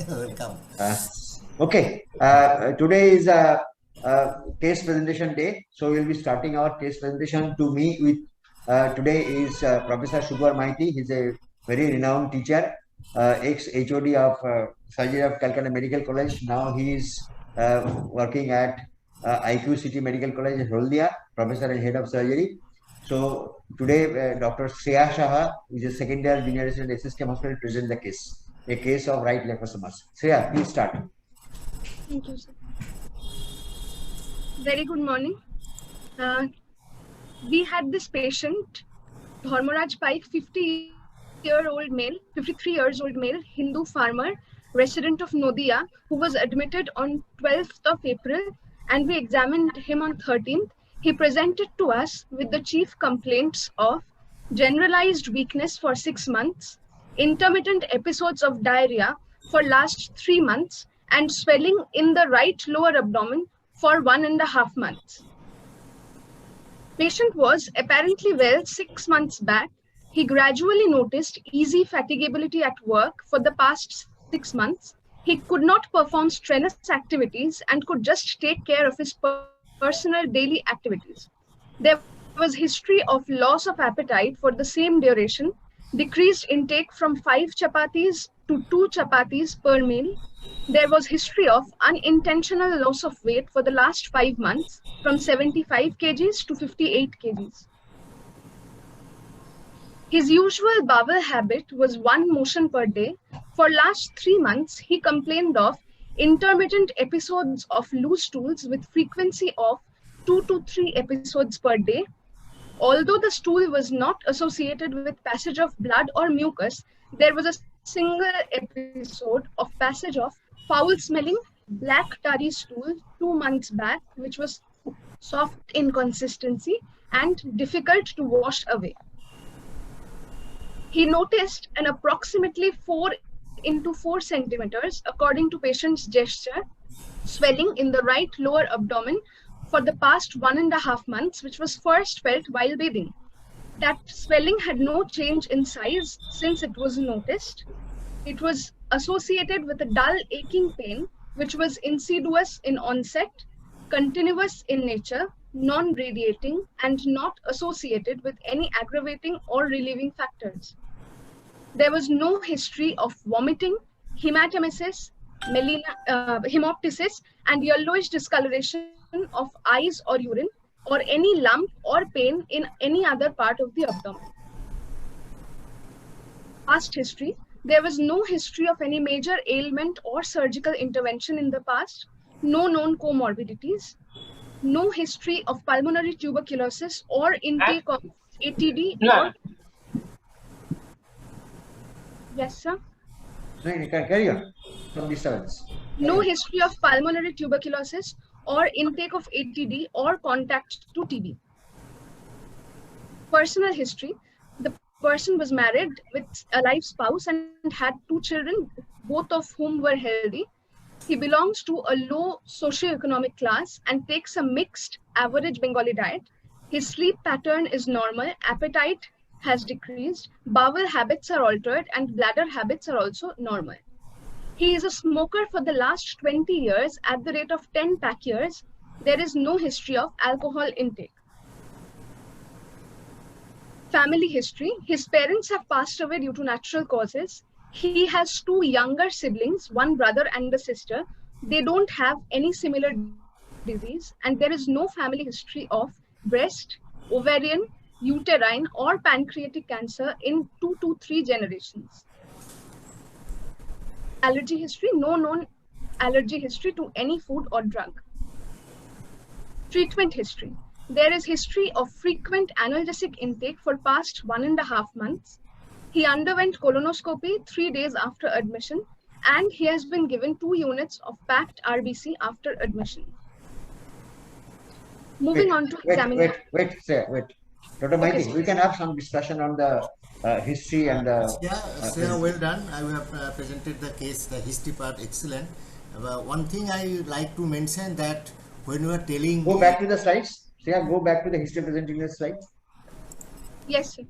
Welcome. Okay. Today is a case presentation day, so we'll be starting our case presentation. To me, with today is Professor Subbar Maiti. He's a very renowned teacher, ex-HOD of Surgery of Calcutta Medical College. Now he is working at IQ City Medical College in Holdia, professor and head of surgery. So today, Dr. Shreya Shah is a second year junior resident at SSKM Hospital present the case, a case of right liposomas. Shreya, please start. Thank you, sir. Very good morning. We had this patient, Dharmaraj Paik, 53 years old male, Hindu farmer, resident of Nodia, who was admitted on 12th of April, and we examined him on 13th. He presented to us with the chief complaints of generalized weakness for 6 months, intermittent episodes of diarrhea for last 3 months, and swelling in the right lower abdomen for 1.5 months. Patient was apparently well 6 months back. He gradually noticed easy fatigability at work for the past 6 months. He could not perform strenuous activities and could just take care of his personal daily activities. There was history of loss of appetite for the same duration, decreased intake from 5 chapatis to 2 chapatis per meal. There was history of unintentional loss of weight for the last 5 months from 75 kgs to 58 kgs. His usual bowel habit was 1 motion per day. For last 3 months, he complained of intermittent episodes of loose stools with frequency of 2 to 3 episodes per day. Although the stool was not associated with passage of blood or mucus, there was a single episode of passage of foul-smelling black tarry stool 2 months back, which was soft in consistency and difficult to wash away. He noticed an approximately 4 into 4 centimeters, according to patient's gesture, swelling in the right lower abdomen for the past 1.5 months, which was first felt while bathing. That swelling had no change in size since it was noticed. It was associated with a dull aching pain, which was insidious in onset, continuous in nature, non-radiating, and not associated with any aggravating or relieving factors. There was no history of vomiting, hematemesis, hemoptysis, and yellowish discoloration of eyes or urine, or any lump or pain in any other part of the abdomen. Past history. There was no history of any major ailment or surgical intervention in the past, no known comorbidities, no history of pulmonary tuberculosis or intake of ATD or... Yes, sir? No, you can carry on. Some disturbance. No history of pulmonary tuberculosis or intake of ATD or contact to TB. Personal history. The person was married with a live spouse and had 2 children, both of whom were healthy. He belongs to a low socioeconomic class and takes a mixed average Bengali diet. His sleep pattern is normal, appetite has decreased, bowel habits are altered, and bladder habits are also normal. He is a smoker for the last 20 years at the rate of 10 pack years. There is no history of alcohol intake. Family history. His parents have passed away due to natural causes. He has 2 younger siblings, 1 brother and a sister. They don't have any similar disease, and there is no family history of breast, ovarian, uterine, or pancreatic cancer in 2 to 3 generations. Allergy history. No known allergy history to any food or drug. Treatment history. There is history of frequent analgesic intake for past 1.5 months. He underwent colonoscopy 3 days after admission, and he has been given 2 units of packed RBC after admission. Moving on to examining. Wait. Dr. Maiti, we can have some discussion on the history and the... Yeah, well done. I have presented the case, the history part, excellent. One thing I like to mention that when you are telling... Go back to the slides. Shreya, go back to the history presenting the slides. Yes, sir.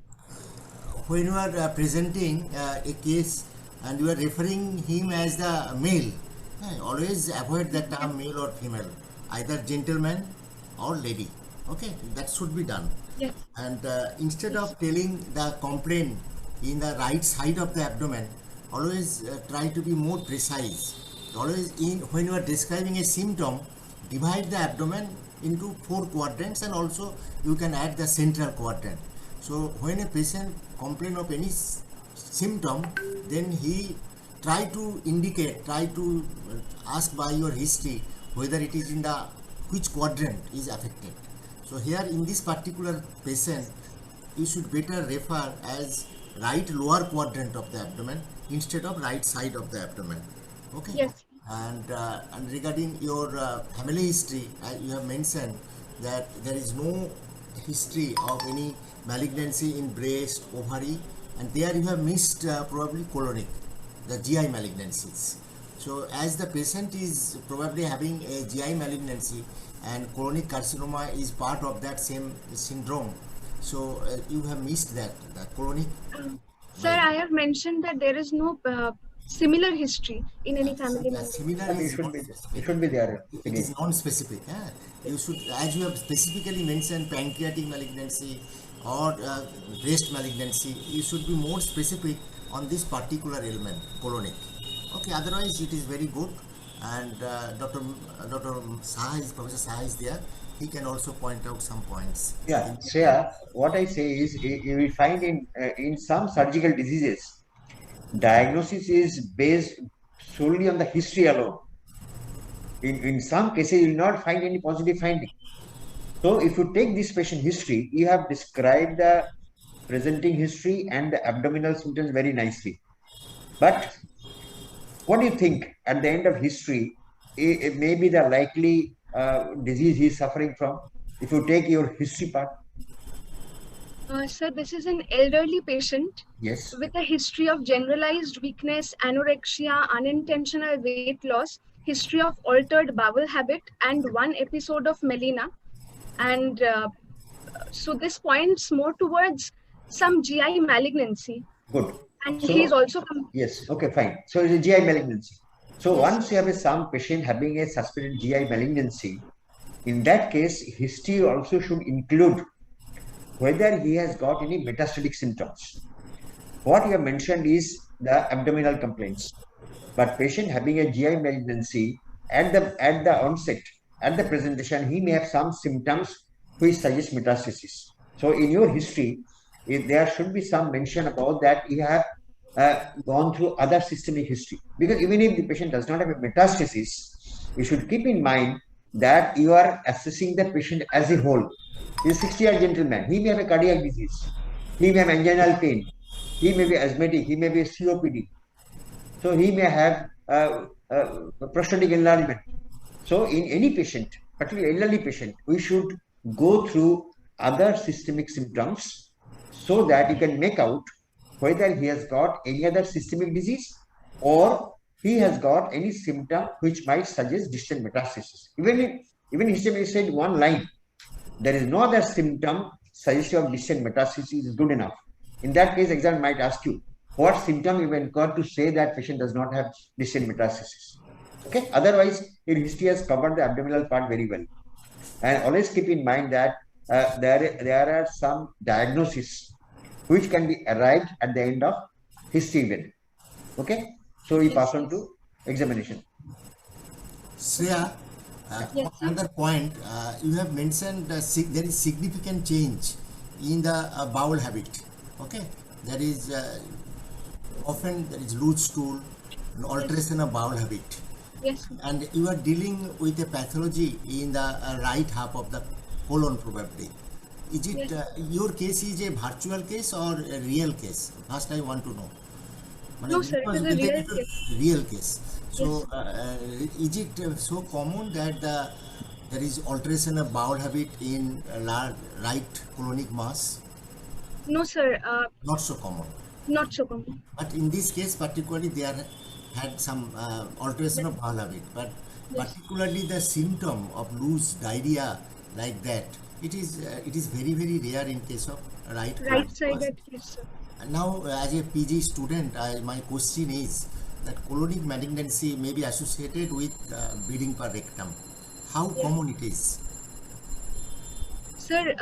When you are presenting a case and you are referring him as the male. Always avoid the term male or female, either gentleman or lady. Okay, that should be done. Yes. And instead of telling the complaint in the right side of the abdomen, always try to be more precise. Always, when you are describing a symptom, divide the abdomen into 4 quadrants, and also you can add the central quadrant. So when a patient complain of any symptom, then he try to indicate, try to ask by your history whether it is in the which quadrant is affected. So here in this particular patient, you should better refer as right lower quadrant of the abdomen instead of right side of the abdomen. Okay. Yes. And regarding your family history, you have mentioned that there is no history of any malignancy in breast, ovary, and there you have missed probably colonic, the GI malignancies. So as the patient is probably having a GI malignancy and colonic carcinoma is part of that same syndrome, so you have missed that, the colonic. Sir, I have mentioned that there is no similar history in any family member. Similar It is should be, non-specific. it should be there. It is non-specific. You should, as you have specifically mentioned, pancreatic malignancy or breast malignancy, you should be more specific on this particular element, colonic. Okay, otherwise it is very good. And Dr. Saha is, Professor Saha is there. He can also point out some points. Yeah, Shreya, what I say is you will find in some surgical diseases, diagnosis is based solely on the history alone. In some cases, you will not find any positive finding. So if you take this patient history, you have described the presenting history and the abdominal symptoms very nicely. But what do you think at the end of history, it may be the likely disease he is suffering from? If you take your history part. Sir, this is an elderly patient Yes. with a history of generalized weakness, anorexia, unintentional weight loss, history of altered bowel habit, and 1 episode of melena. And so this points more towards some GI malignancy. Good. And So- he is also Yes. Okay, fine. So it's a GI malignancy. So once you have some patient having a suspected GI malignancy, in that case, history also should include whether he has got any metastatic symptoms. What you have mentioned is the abdominal complaints, but patient having a GI malignancy at the onset, at the presentation, he may have some symptoms which suggest metastasis. So in your history, there should be some mention about that you have gone through other systemic history, because even if the patient does not have a metastasis, you should keep in mind that you are assessing the patient as a whole. He's a 60-year gentleman. He may have a cardiac disease. He may have anginal pain. He may be asthmatic. He may be a COPD. So he may have prostatic enlargement. So in any patient, particularly elderly patient, we should go through other systemic symptoms so that you can make out whether he has got any other systemic disease or he has got any symptom which might suggest distant metastasis. Even history said one line, there is no other symptom suggestive of distant metastasis is good enough. In that case, exam might ask you, what symptom you can got to say that patient does not have distant metastasis? Okay, otherwise, your history has covered the abdominal part very well. And always keep in mind that there are some diagnoses which can be arrived at the end of history event. Okay, so we pass on to examination. Shreya, Yes, sir. another point, you have mentioned there is significant change in the bowel habit. Okay, there is often there is loose stool, an alteration of bowel habit, yes, and you are dealing with a pathology in the right half of the colon probably. Is it Yes. your case is a virtual case or a real case? First, I want to know. No, sir, it is a real case. Real case. So, is it so common that there is alteration of bowel habit in right colonic mass? No, sir, Not so common. not so common. But in this case, particularly, they had some alteration of bowel habit. But particularly the symptom of loose diarrhea like that, it is very rare in case of right colonic mass. Right-sided, yes, sir. Now, as a PG student, my question is that colonic malignancy may be associated with bleeding per rectum. How common it is? Sir,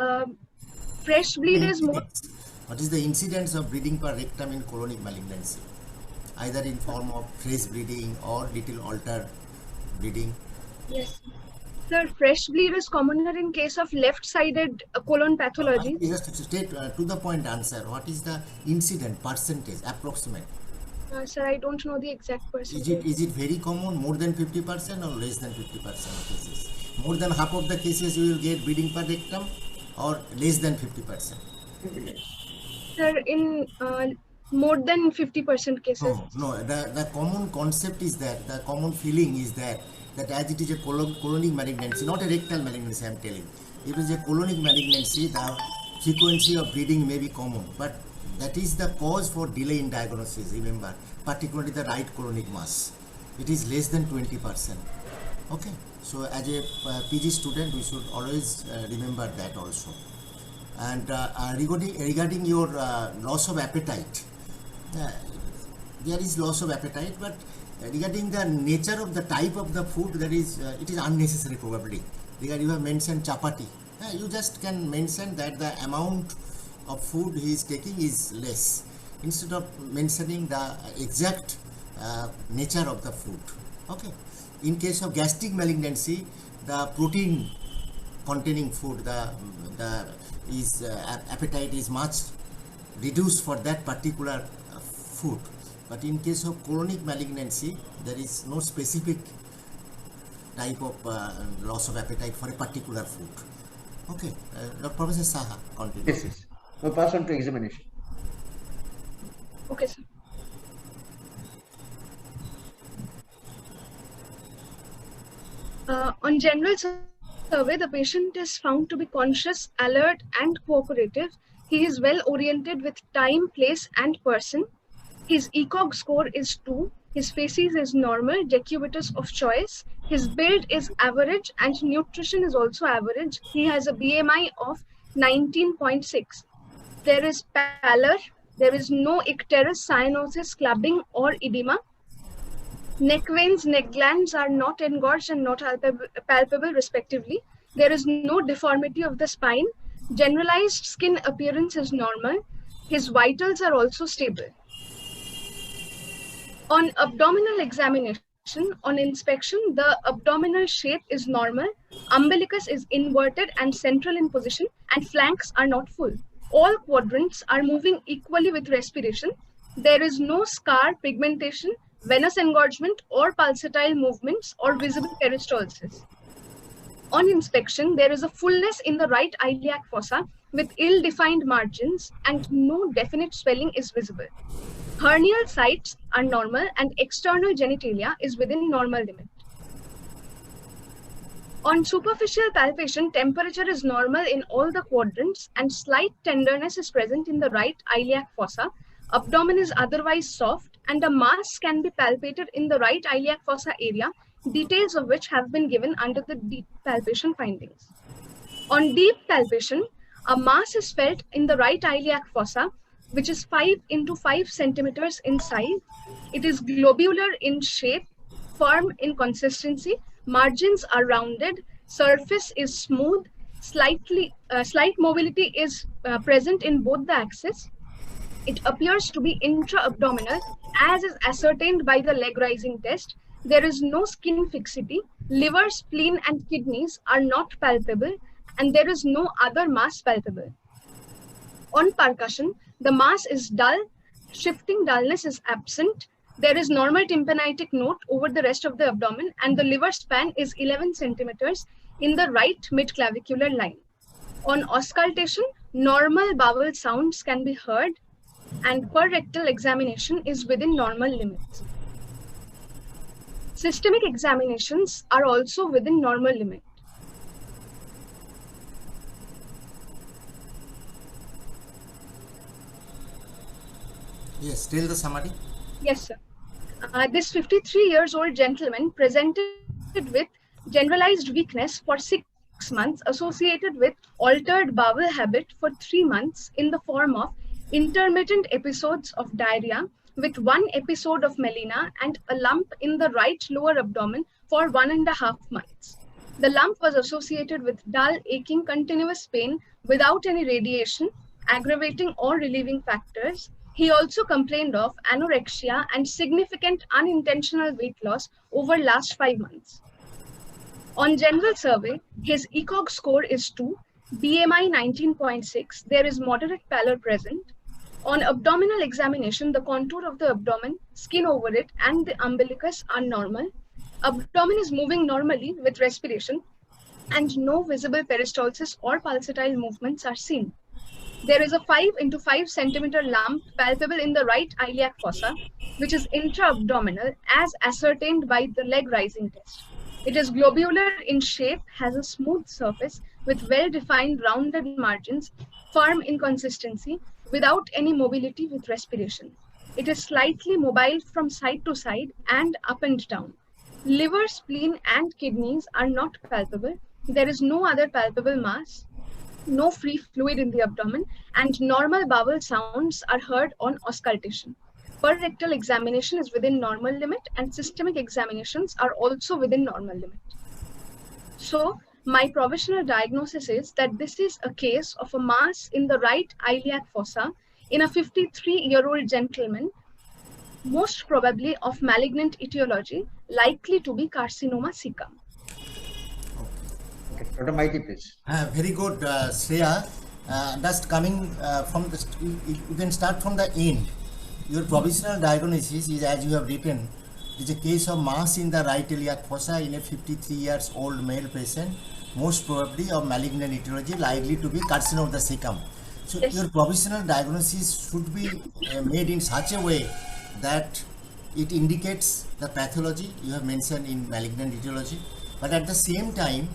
fresh bleed is more. What is the incidence of bleeding per rectum in colonic malignancy? Either in form of fresh bleeding or little altered bleeding? Yes. Sir, fresh bleed is commoner in case of left-sided colon pathology. Just state to the point answer. What is the incident percentage, approximate? Sir, I don't know the exact percentage. Is it very common, more than 50% or less than 50% of cases? More than half of the cases you will get bleeding per rectum or less than 50%? Sir, in more than 50% cases. No, the common concept is that, the common feeling is that as it is a colonic malignancy, not a rectal malignancy, I am telling. If it is a colonic malignancy, the frequency of bleeding may be common, but that is the cause for delay in diagnosis, remember, particularly the right colonic mass. It is less than 20%. Okay, so as a PG student, we should always remember that also. And regarding your loss of appetite, there is loss of appetite, but regarding the nature of the type of the food, that is it is unnecessary probably. Because you have mentioned chapati, you just can mention that the amount of food he is taking is less, instead of mentioning the exact nature of the food. Okay. In case of gastric malignancy, the protein containing food, the appetite is much reduced for that particular food. But in case of colonic malignancy, there is no specific type of loss of appetite for a particular food. Okay, Professor Saha, continue. Yes. We'll pass on to examination. Okay, sir. On general survey, the patient is found to be conscious, alert, and cooperative. He is well oriented with time, place, and person. His ECOG score is 2. His facies is normal, decubitus of choice. His build is average and nutrition is also average. He has a BMI of 19.6. There is pallor. There is no icterus, cyanosis, clubbing, or edema. Neck veins, neck glands are not engorged and not palpable respectively. There is no deformity of the spine. Generalized skin appearance is normal. His vitals are also stable. On abdominal examination, on inspection, the abdominal shape is normal, umbilicus is inverted and central in position, and flanks are not full. All quadrants are moving equally with respiration. There is no scar, pigmentation, venous engorgement, or pulsatile movements or visible peristalsis. On inspection, there is a fullness in the right iliac fossa with ill-defined margins and no definite swelling is visible. Hernial sites are normal and external genitalia is within normal limit. On superficial palpation, temperature is normal in all the quadrants and slight tenderness is present in the right iliac fossa. Abdomen is otherwise soft and a mass can be palpated in the right iliac fossa area, details of which have been given under the deep palpation findings. On deep palpation, a mass is felt in the right iliac fossa, which is 5 into 5 centimeters in size. It is globular in shape, firm in consistency, margins are rounded, surface is smooth, slight mobility is present in both the axes. It appears to be intra-abdominal, as is ascertained by the leg rising test. There is no skin fixity, liver, spleen, and kidneys are not palpable, and there is no other mass palpable. On percussion, the mass is dull, shifting dullness is absent. There is normal tympanitic note over the rest of the abdomen, and the liver span is 11 centimeters in the right mid-clavicular line. On auscultation, normal bowel sounds can be heard, and per rectal examination is within normal limits. Systemic examinations are also within normal limit. Yes, tell the summary. Yes, sir. This 53 years old gentleman presented with generalized weakness for 6 months associated with altered bowel habit for 3 months in the form of intermittent episodes of diarrhea with 1 episode of melena and a lump in the right lower abdomen for 1.5 months. The lump was associated with dull, aching, continuous pain without any radiation, aggravating or relieving factors. He also complained of anorexia and significant unintentional weight loss over last 5 months. On general survey, his ECOG score is 2, BMI 19.6. There is moderate pallor present. On abdominal examination, the contour of the abdomen, skin over it, and the umbilicus are normal. Abdomen is moving normally with respiration, and no visible peristalsis or pulsatile movements are seen. There is a 5 into 5 centimeter lump palpable in the right iliac fossa, which is intra-abdominal as ascertained by the leg rising test. It is globular in shape, has a smooth surface with well-defined rounded margins, firm in consistency, without any mobility with respiration. It is slightly mobile from side to side and up and down. Liver, spleen, and kidneys are not palpable. There is no other palpable mass, no free fluid in the abdomen, and normal bowel sounds are heard on auscultation. Per-rectal examination is within normal limit, and systemic examinations are also within normal limit. So, my provisional diagnosis is that this is a case of a mass in the right iliac fossa in a 53-year-old gentleman, most probably of malignant etiology, likely to be carcinoma cecum. Okay, Dr. Maiti, please. Very good, Shreya. Just coming from the, you can start from the end. Your provisional diagnosis is, as you have written, is a case of mass in the right iliac fossa in a 53 years old male patient, most probably of malignant etiology, likely to be carcinoma of the cecum. So Yes. your provisional diagnosis should be made in such a way that it indicates the pathology you have mentioned in malignant etiology, but at the same time,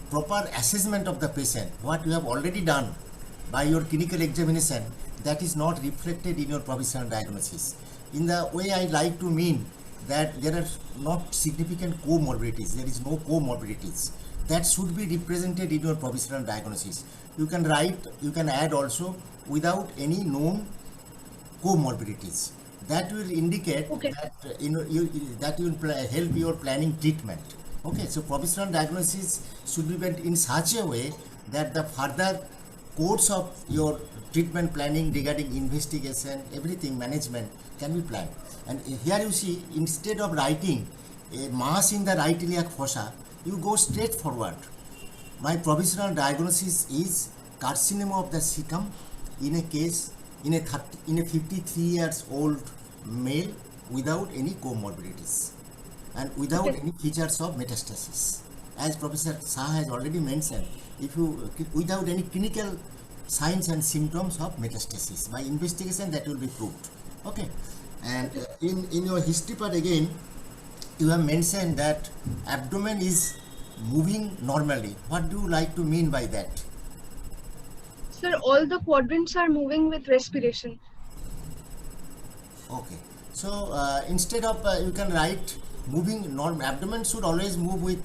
proper assessment of the patient, what you have already done by your clinical examination, that is not reflected in your provisional diagnosis. In the way I like to mean that there are not significant comorbidities, there is no comorbidities. That should be represented in your provisional diagnosis. You can write, you can add also without any known comorbidities. That will indicate Okay. that that will help your planning treatment. Okay, so provisional diagnosis should be made in such a way that the further course of your treatment planning regarding investigation, everything, management can be planned. And here you see, instead of writing a mass in the right iliac fossa, you go straight forward. My provisional diagnosis is carcinoma of the cecum in a case in a 53 years old male without any comorbidities and without Okay. any features of metastasis. As Professor Shah has already mentioned, if you without any clinical signs and symptoms of metastasis, by investigation that will be proved. Okay, and in your history part again, you have mentioned that abdomen is moving normally. What do you like to mean by that? Sir, all the quadrants are moving with respiration. Okay, so instead of you can write moving abdomen should always move with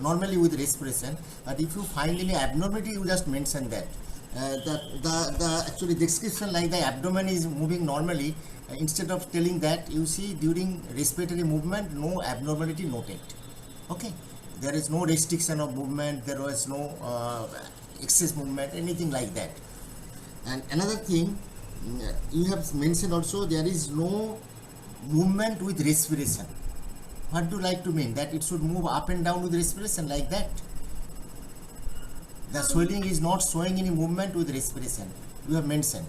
normally with respiration, but if you find any abnormality, you just mention that. The actually description like the abdomen is moving normally, instead of telling that, you see during respiratory movement no abnormality noted. Okay, there is no restriction of movement, there was no excess movement, anything like that. And another thing, you have mentioned also there is no movement with respiration. What do you like to mean? That it should move up and down with respiration like that? The swelling is not showing any movement with respiration. You have mentioned.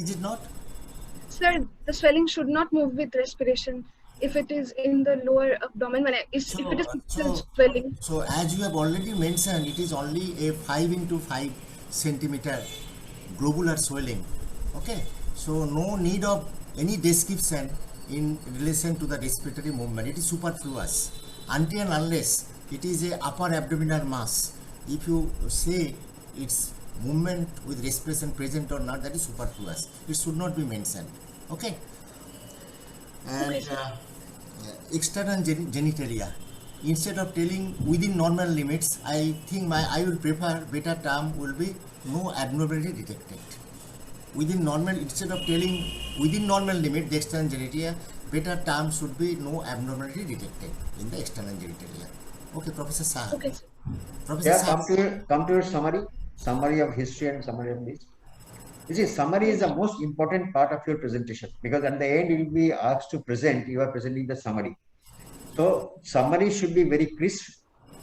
Is it not? Sir, the swelling should not move with respiration if it is in the lower abdomen. If it is still swelling. So as you have already mentioned, it is only a 5 into 5 centimeter globular swelling. Okay, so no need of any description in relation to the respiratory movement. It is superfluous until and unless it is a upper abdominal mass. If you say its movement with respiration present or not, that is superfluous. It should not be mentioned. Okay. And external genitalia. instead of telling within normal limits, I think I will prefer better term will be no abnormality detected. Within normal, instead of telling within normal limit the external genitalia, better term should be no abnormality detected in the external genitalia. Okay, Professor Saha. Okay, sir. Professor Yeah, Saha. come to your summary of history and summary of this. You see, summary is the most important part of your presentation because at the end you will be asked to present. You are presenting the summary. So summary should be very crisp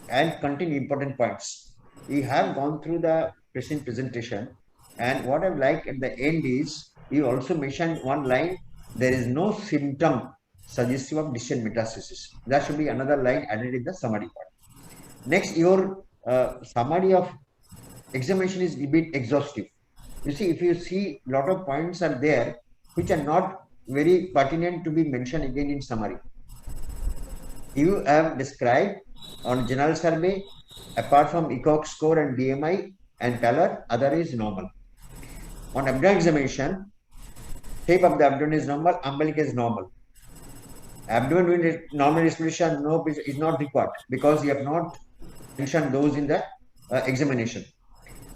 and contain important points. We have gone through the present presentation, and what I like at the end is you also mentioned one line. There is no symptom suggestive of distant metastasis. That should be another line added in the summary part. Next, your summary of examination is a bit exhaustive. You see, if you see a lot of points are there which are not very pertinent to be mentioned again in summary. You have described on general survey, apart from ECOG score and BMI and pallor, other is normal. On abdominal examination, shape of the abdomen is normal, umbilical is normal. Abdomen with normal respiration no is not required because you have not mentioned those in the examination.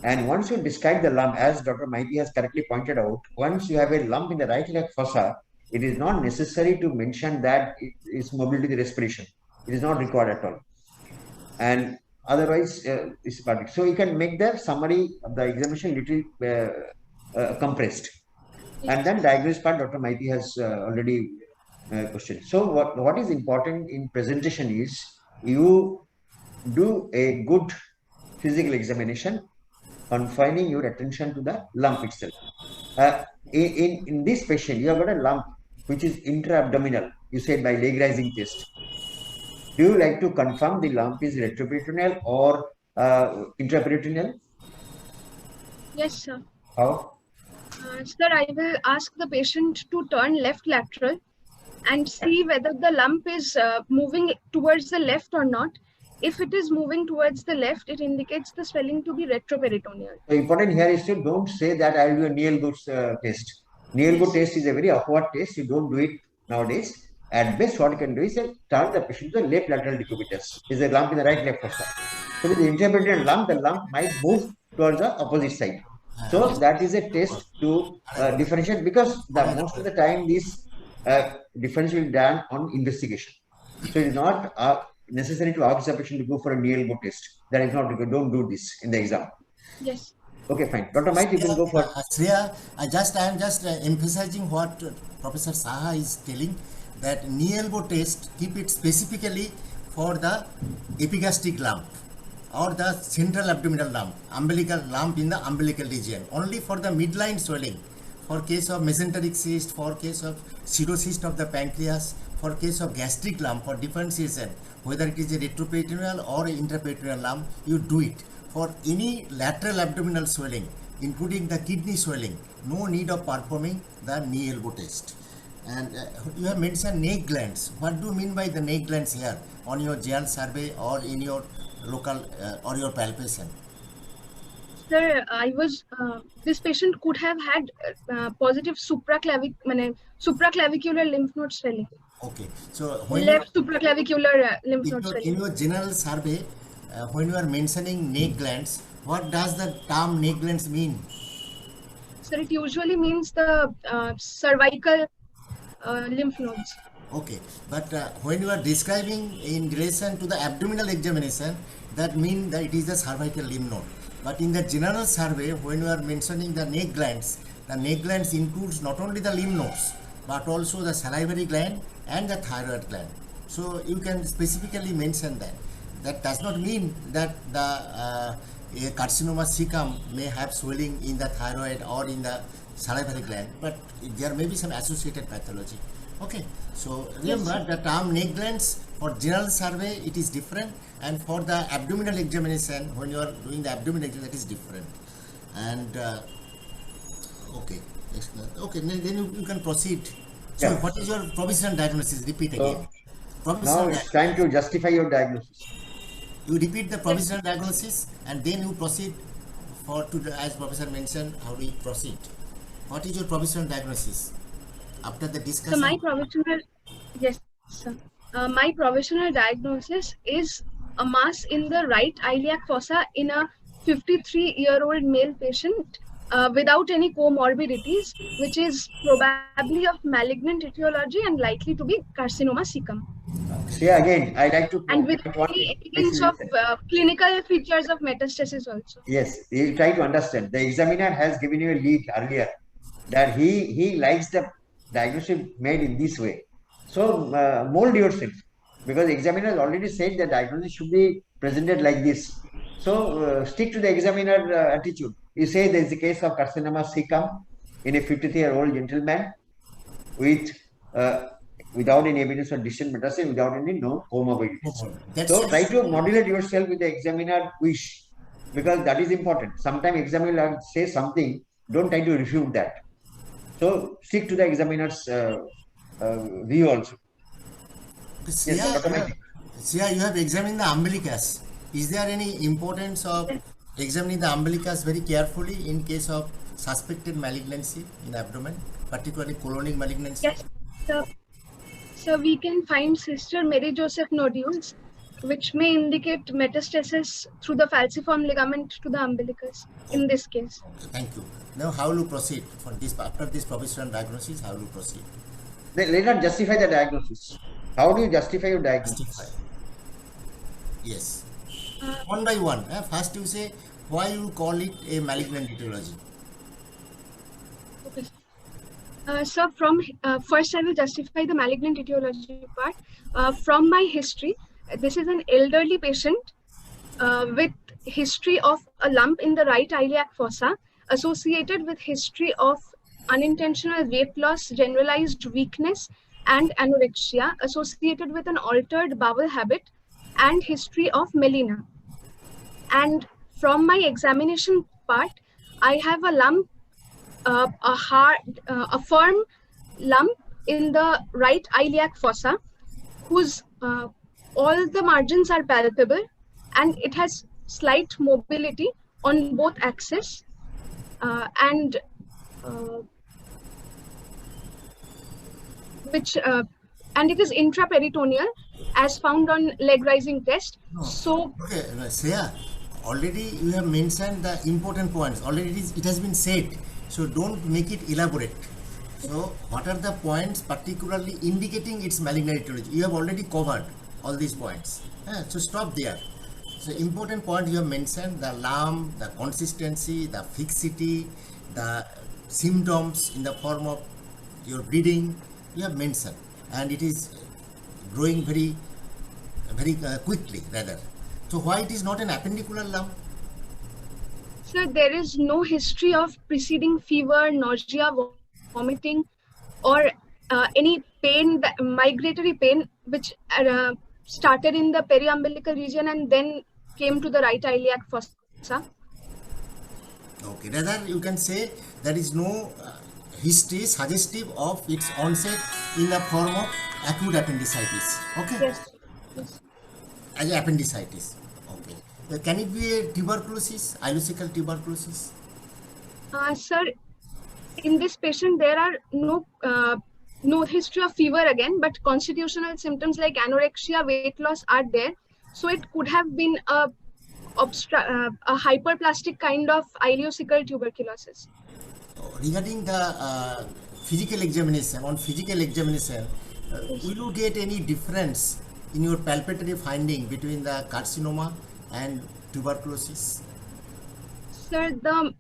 And once you describe the lump, as Dr. Maiti has correctly pointed out, once you have a lump in the right leg fossa, it is not necessary to mention that it is mobility to the respiration. It is not required at all. And otherwise, it's perfect. So you can make the summary of the examination little compressed. And then diagnosis part, Dr. Maiti has already questioned. So what is important in presentation is you do a good physical examination, confining your attention to the lump itself. In this patient, you have got a lump which is intra-abdominal, you said by leg rising test. Do you like to confirm the lump is retroperitoneal or intraperitoneal? Yes, sir. How? Sir, I will ask the patient to turn left lateral and see whether the lump is moving towards the left or not. If it is moving towards the left, it indicates the swelling to be retroperitoneal. So important here is to don't say that I will do a Neil-Good test. Neil-Good test is a very awkward test. You don't do it nowadays. At best, what you can do is turn the patient to the left lateral decubitus. Is a lump in the right left fossa. So with the intraperitoneal lump, the lump might move towards the opposite side. So that is a test to differentiate because most of the time this difference will be done on investigation. So it is not necessary to ask the patient to go for a Neil-Good test. That is not required. Don't do this in the exam. Yes. Okay, fine. Dr. Mike, you can go for. Shreya, I am just emphasizing what Professor Saha is telling, that knee elbow test, keep it specifically for the epigastric lump or the central abdominal lump, umbilical lump in the umbilical region, only for the midline swelling, for case of mesenteric cyst, for case of pseudocyst of the pancreas, for case of gastric lump, for differentiation, whether it is a retroperitoneal or intraperitoneal lump, you do it. For any lateral abdominal swelling, including the kidney swelling, no need of performing the knee elbow test. And you have mentioned neck glands. What do you mean by the neck glands here on your GL survey or in your local or your palpation? Sir, this patient could have had positive supraclavicular lymph node swelling. Okay, so when left supraclavicular lymph node swelling. In your general survey, when you are mentioning neck glands, what does the term neck glands mean? Sir, it usually means the cervical lymph nodes. Okay, but when you are describing in relation to the abdominal examination, that means that it is the cervical lymph node. But in the general survey, when you are mentioning the neck glands includes not only the lymph nodes, but also the salivary gland and the thyroid gland. So you can specifically mention that. That does not mean that the carcinoma cecum may have swelling in the thyroid or in the salivary gland, but there may be some associated pathology. Okay, so remember the term neck glands for general survey it is different, and for the abdominal examination when you are doing the abdominal examination that is different. And okay, then you can proceed. So Yeah. what is your provisional diagnosis? Repeat again. Now it's time to justify your diagnosis. You repeat the provisional diagnosis and then you proceed as Professor mentioned, how do you proceed? What is your provisional diagnosis? After the discussion. So my provisional, yes, sir. My provisional diagnosis is a mass in the right iliac fossa in a 53-year-old male patient without any comorbidities, which is probably of malignant etiology and likely to be carcinoma cecum, See again, I like to and with point one any thing. evidence of clinical features of metastasis also. Yes, you try to understand. The examiner has given you a lead earlier that he likes the diagnosis made in this way. So mold yourself, because examiner has already said the diagnosis should be presented like this. So stick to the examiner attitude. You say there is a case of carcinoma cecum in a 53-year-old gentleman with without any evidence of distant metastasis, without any no comorbidities. So try to modulate yourself with the examiner wish, because that is important. Sometimes examiner says something, don't try to refute that. So stick to the examiner's view also. Sia, Yes, Dr. Maiti. Sia, you have examined the umbilicus. Is there any importance of examining the umbilicus very carefully in case of suspected malignancy in abdomen, particularly colonic malignancy? Yes, so we can find Sister Mary Joseph nodules, which may indicate metastasis through the falciform ligament to the umbilicus in this case. Okay, thank you. Now, how will you proceed for this after this provisional diagnosis? How will you proceed? Then let us justify the diagnosis. How do you justify your diagnosis? Justify. Yes. One by one. First, you say why you call it a malignant etiology. Okay. So from first I will justify the malignant etiology part. From my history, this is an elderly patient with history of a lump in the right iliac fossa associated with history of unintentional weight loss, generalized weakness and anorexia associated with an altered bowel habit and history of melena. And from my examination part, I have a lump, a firm lump in the right iliac fossa, whose all the margins are palpable, and it has slight mobility on both axes, and it is intraperitoneal as found on leg rising test. No. So Okay, Shreya, already you have mentioned the important points. Already it has been said. So don't make it elaborate. So what are the points particularly indicating its malignant etiology? You have already covered all these points. So stop there. So important point you have mentioned: the lump, the consistency, the fixity, the symptoms in the form of your bleeding. You have mentioned, and it is growing very quickly rather. So why it is not an appendicular lump? sir, there is no history of preceding fever, nausea, vomiting, or any pain, migratory pain, which started in the periumbilical region and then came to the right iliac fossa. Okay, rather you can say there is no history suggestive of its onset in the form of acute appendicitis. Okay, Yes. Yes. as appendicitis. Okay, can it be a tuberculosis, ileocecal tuberculosis? Sir, in this patient, there are no history of fever again, but constitutional symptoms like anorexia, weight loss are there. So it could have been a hyperplastic kind of ileocecal tuberculosis. Regarding the physical examination, will you get any difference in your palpatory finding between the carcinoma and tuberculosis? Sir, the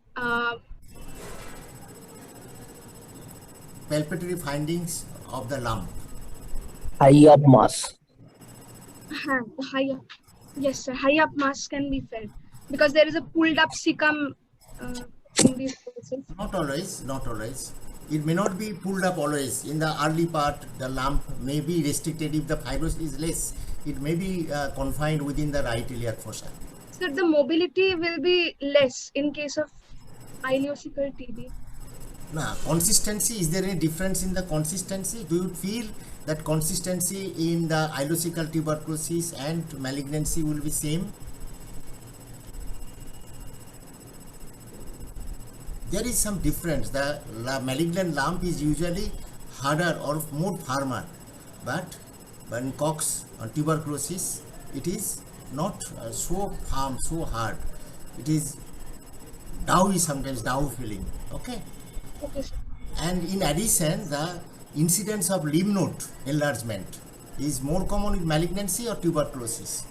Palpatory findings of the lump. High up mass. high up, yes, sir, high up mass can be felt because there is a pulled up cecum in these cases. Not always. It may not be pulled up always. In the early part, the lump may be restricted. If the fibrosis is less, it may be confined within the right iliac fossa. Sir, the mobility will be less in case of ileocecal TB. Now, consistency, is there any difference in the consistency? Do you feel that consistency in the ileocecal tuberculosis and malignancy will be same? There is some difference. The malignant lump is usually harder or more firmer, but Cox on tuberculosis, it is not so firm, so hard. It is doughy, sometimes dough feeling. Okay. Okay, sir. And in addition, the incidence of lymph node enlargement is more common with malignancy or tuberculosis.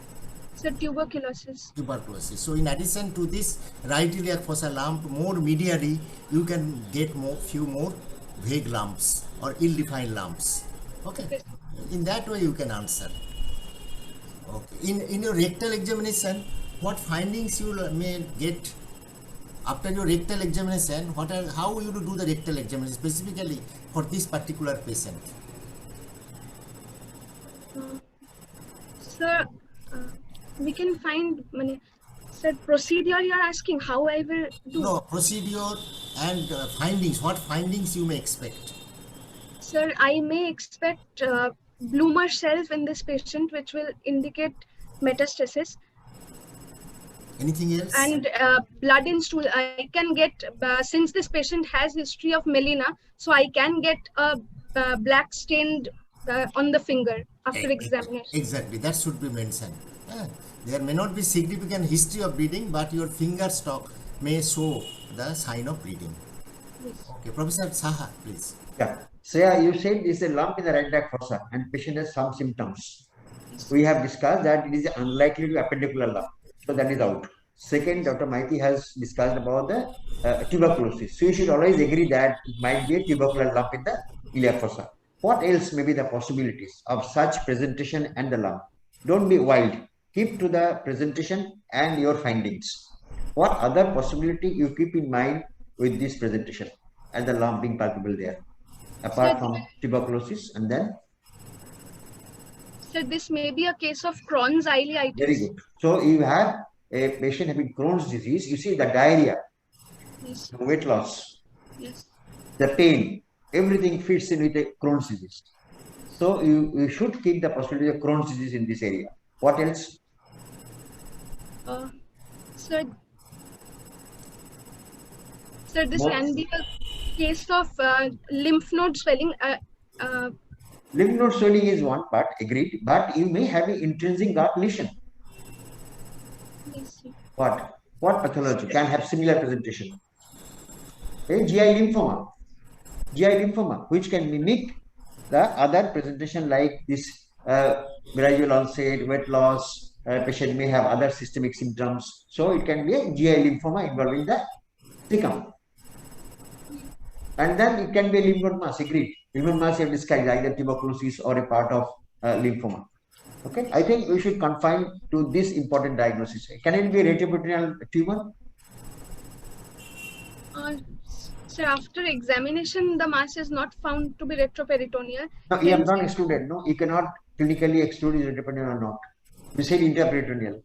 Sir, tuberculosis. Tuberculosis. So in addition to this right iliac fossa lump, more medially you can get few more vague lumps or ill-defined lumps. Okay. Okay. In that way you can answer. Okay. In your rectal examination, what findings you may get after your rectal examination? How you do the rectal examination specifically for this particular patient? Sir, we can find, sir, procedure you are asking how I will do. No, procedure and findings. What findings you may expect? Sir, I may expect bloomer cells in this patient, which will indicate metastasis, Anything else? and blood in stool. I can get, since this patient has history of melena, so I can get a black stained on the finger after examination. Exactly, that should be mentioned. There may not be significant history of bleeding, but your finger stalk may show the sign of bleeding. Yes. Okay, Professor Saha, please. Yeah. So yeah, you said it's a lump in the right iliac fossa and patient has some symptoms. We have discussed that it is unlikely to be appendicular lump. So that is out. Second, Dr. Maiti has discussed about the tuberculosis. So you should always agree that it might be a tubercular lump in the iliac fossa. What else may be the possibilities of such presentation and the lump? Don't be wild. Keep to the presentation and your findings. What other possibility you keep in mind with this presentation and the lump being palpable there, apart from tuberculosis? And then? So this may be a case of Crohn's ileitis. Very good. So you have a patient having Crohn's disease. You see the diarrhea, Yes. the weight loss, Yes. the pain, everything fits in with a Crohn's disease. So you should keep the possibility of Crohn's disease in this area. What else? Sir, this What? can be a case of lymph node swelling. Lymph node swelling is one part, agreed, but you may have an intrinsic gut lesion. Yes, sir. What pathology can have similar presentation? A GI lymphoma. GI lymphoma, which can mimic the other presentation like this gradual onset, weight loss, patient may have other systemic symptoms. So it can be a GI lymphoma involving the cecum. And then it can be a lymph node mass, agreed. Lymph node mass you have described either tuberculosis or a part of lymphoma. Okay, I think we should confine to this important diagnosis. Can it be a retroperitoneal tumor? Sir, after examination, the mass is not found to be retroperitoneal. No, you have not excluded. No, you cannot clinically exclude is retroperitoneal or not. You said intraperitoneal.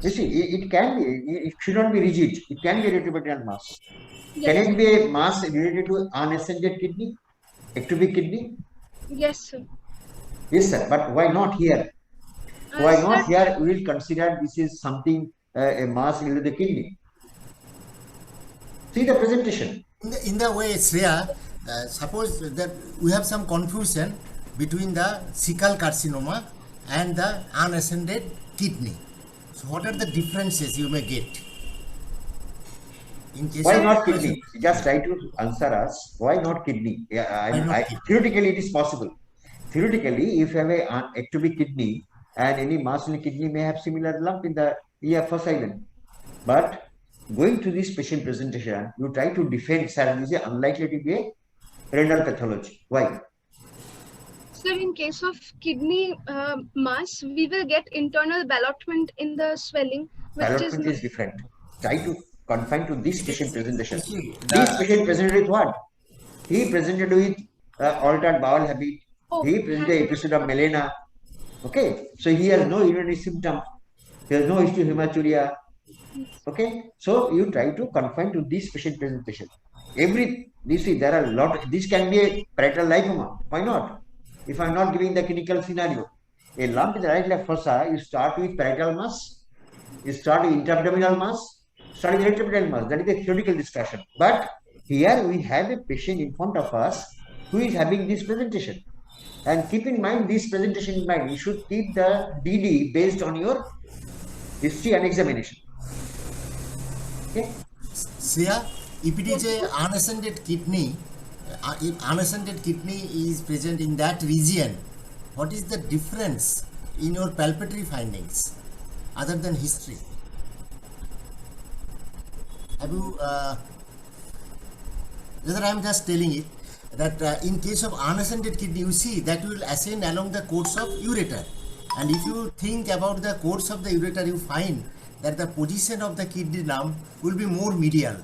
You see, it can be, it should not be rigid. It can be a retroperitoneal mass. Yes, Can it be a mass related to unascended kidney, ectopic kidney? Yes, sir. Yes, sir. But why not here? Why Sir, not here? We will consider this is something, a mass related to the kidney. See the presentation. In the way, Shreya, suppose that we have some confusion between the cecal carcinoma and the unascended kidney. So what are the differences you may get? In case Why of not kidney? Just try to answer us. Why not kidney? Theoretically, it is possible. Theoretically, if you have an ectopic kidney and any mass in the kidney may have similar lump in the iliac but going to this patient presentation, you try to defend, sir, this is unlikely to be a renal pathology. Why? Sir, in case of kidney mass, we will get internal ballotment in the swelling, which Allotment is is different. Try to confine to this patient presentation. See, This patient presented with what? He presented with altered bowel habit. Oh, He presented an episode of melena. Okay, so he has no urinary symptom. He has no history of hematuria. Okay, so you try to confine to this patient presentation. You see, there are a lot. This can be a parietal lipoma. Why not? If I'm not giving the clinical scenario, a lump in the right iliac fossa, you start with parietal mass, you start with intra-abdominal mass, start with retroperitoneal mass. That is a theoretical discussion. But here we have a patient in front of us who is having this presentation. And keep in mind this presentation in mind. You should keep the DD based on your history and examination. Okay. Shreya, if it is a unascended kidney, if unascended kidney is present in that region, what is the difference in your palpatory findings other than history? Have you, rather I am just telling it that in case of unascended kidney, you see that will ascend along the course of ureter. And if you think about the course of the ureter, you find that the position of the kidney lump will be more medial.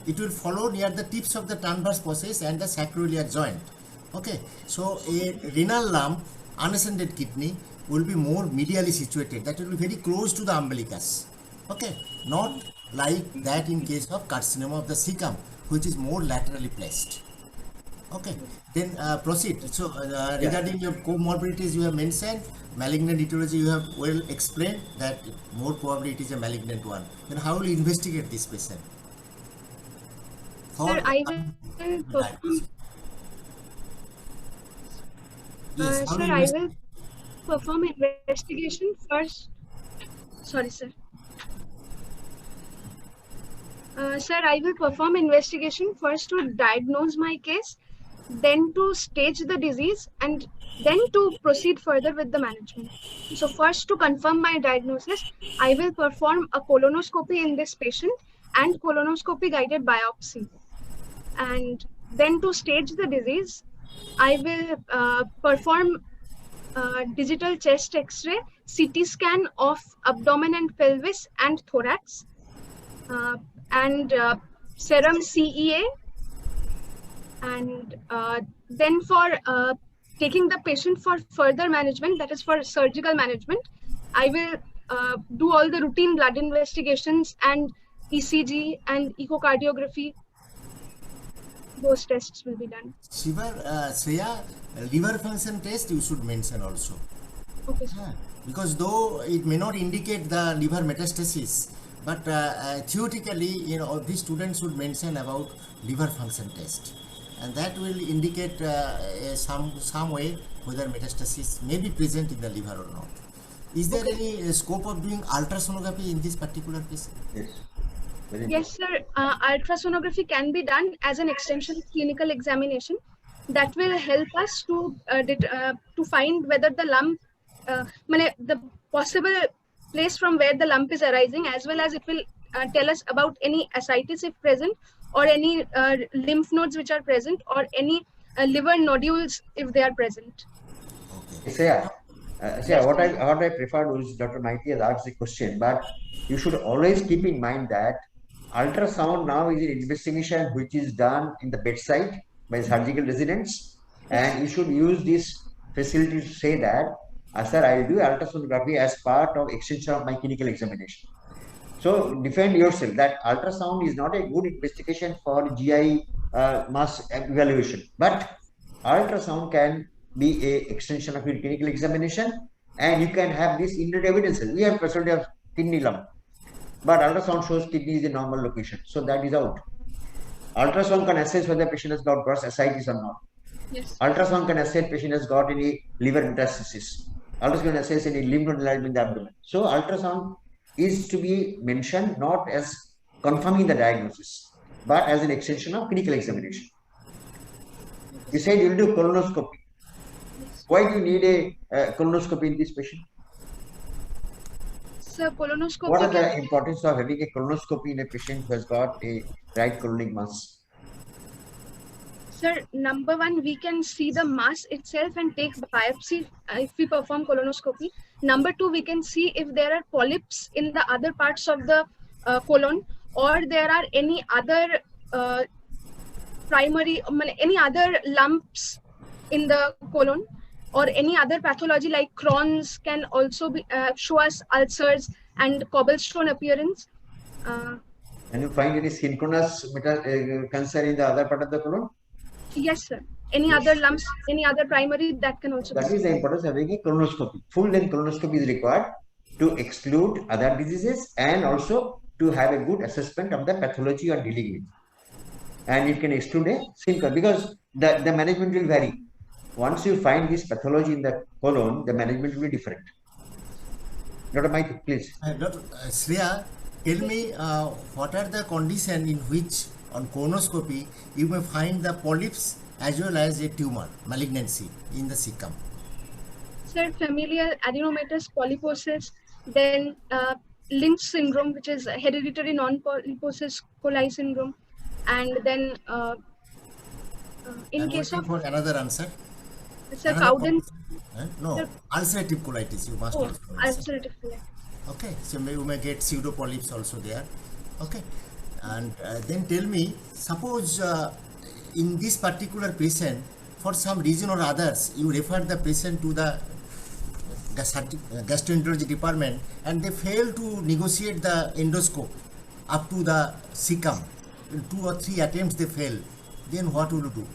It will follow near the tips of the transverse process and the sacroiliac joint. Okay, so a renal lump, unascended kidney, will be more medially situated. That will be very close to the umbilicus. Okay, not like that in case of carcinoma of the cecum, which is more laterally placed. Okay, then proceed. So regarding your comorbidities, you have mentioned malignant etiology. You have well explained that more probably it is a malignant one. Then how will you investigate this patient? Sir, I will perform. Yes, how Sir, will you I invest- will perform investigation first. Sorry, sir. Sir, I will perform investigation first to diagnose my case, then to stage the disease, and then to proceed further with the management. So first, to confirm my diagnosis, I will perform a colonoscopy in this patient and colonoscopy guided biopsy. And then to stage the disease, I will perform digital chest X-ray, CT scan of abdomen and pelvis and thorax, and serum CEA. And then for taking the patient for further management, that is for surgical management, I will do all the routine blood investigations and ECG and echocardiography. Those tests will be done. Shreya, liver function test you should mention also. Okay, sir. Because though it may not indicate the liver metastasis, but theoretically, these students should mention about liver function test, and that will indicate some way whether metastasis may be present in the liver or not. Is there any scope of doing ultrasonography in this particular case? Yes. Very Yes, sir. Ultrasonography can be done as an extension of clinical examination. That will help us to find whether the lump, the possible place from where the lump is arising, as well as it will tell us about any ascites if present, or any lymph nodes which are present, or any liver nodules if they are present. Shreya, what I preferred was Dr. Maiti has asked the question, but you should always keep in mind that ultrasound now is an investigation which is done in the bedside by surgical residents, and you should use this facility to say that, sir, I will do ultrasonography as part of extension of my clinical examination. So defend yourself that ultrasound is not a good investigation for GI mass evaluation, but ultrasound can be a extension of your clinical examination, and you can have this indirect evidences. We have possibility of kidney lump, but ultrasound shows kidney is a normal location, so that is out. Ultrasound can assess whether the patient has got gross ascites or not. Yes. Ultrasound can assess patient has got any liver metastasis. Ultrasound can assess any lymph node enlargement in the abdomen. So ultrasound is to be mentioned not as confirming the diagnosis, but as an extension of clinical examination. You said you will do colonoscopy. Why do you need a colonoscopy in this patient? So colonoscopy. What is the importance of having a colonoscopy in a patient who has got a right colonic mass? Sir, number one, we can see the mass itself and take biopsy if we perform colonoscopy. Number two, we can see if there are polyps in the other parts of the colon, or there are any other any other lumps in the colon, or any other pathology like Crohn's can also be, show us ulcers and cobblestone appearance. Can you find any synchronous cancer in the other part of the colon? Yes, sir. Any other lumps, any other primary, that can also That be. is the importance of having a colonoscopy. Full length colonoscopy is required to exclude other diseases and also to have a good assessment of the pathology you are dealing with. And it can exclude a symptom because the management will vary. once you find this pathology in the colon, the management will be different. Dr. Mike, please. Dr. Shreya, tell me what are the conditions in which on colonoscopy you may find the polyps as well as a tumor malignancy in the cecum? Sir, familial adenomatous polyposis, then Lynch syndrome, which is hereditary non-polyposis coli syndrome, and then in I'm case waiting of for another answer. Sir Another Cowden, No, Sir. ulcerative colitis. You must oh, also mention. ulcerative colitis. Okay, so you may get pseudo polyps also there. Okay, and then tell me, suppose in this particular patient, for some reason or others, you refer the patient to the gastroenterology department and they fail to negotiate the endoscope up to the cecum. In 2 or 3 attempts they fail. Then what will you do?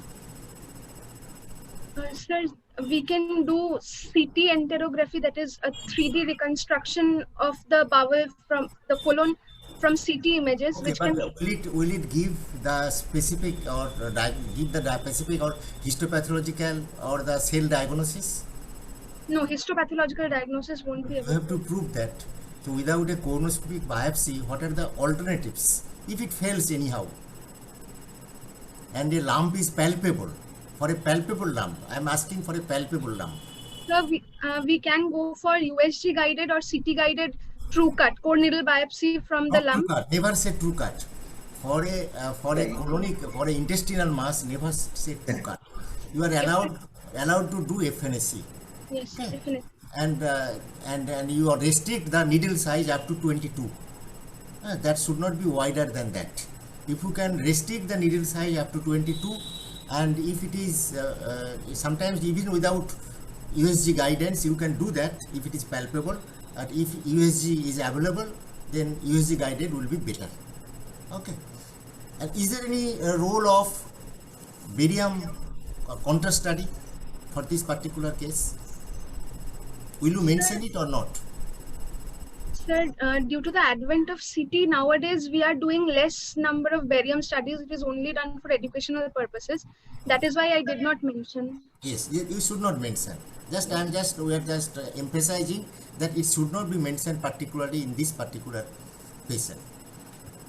Sir, we can do CT enterography, that is a 3D reconstruction of the bowel from the colon from CT images, Okay, which but can will it give the specific or give the specific or histopathological or the cell diagnosis? no histopathological diagnosis won't be You able. have to prove that. So without a colonoscopic biopsy, what are the alternatives? If it fails anyhow, and a lump is palpable, for a palpable lump, I am asking for a palpable lump. So we can go for USG guided or CT guided true cut core needle biopsy from the Not true lump. cut. Never say true cut. For a colonic for a intestinal mass, never say true cut. You are allowed to do FNAC. Yes, Okay. definitely. And you restrict the needle size up to 22. That should not be wider than that. If you can restrict the needle size up to 22, and if it is sometimes even without USG guidance, you can do that if it is palpable. And if USG is available, then USG guided will be better. Okay. And is there any role of barium contrast study for this particular case? Will you mention it or not? Sir, due to the advent of CT nowadays, we are doing less number of barium studies. It is only done for educational purposes. That is why I did not mention. Yes, you should not mention. We are just emphasizing that it should not be mentioned particularly in this particular patient.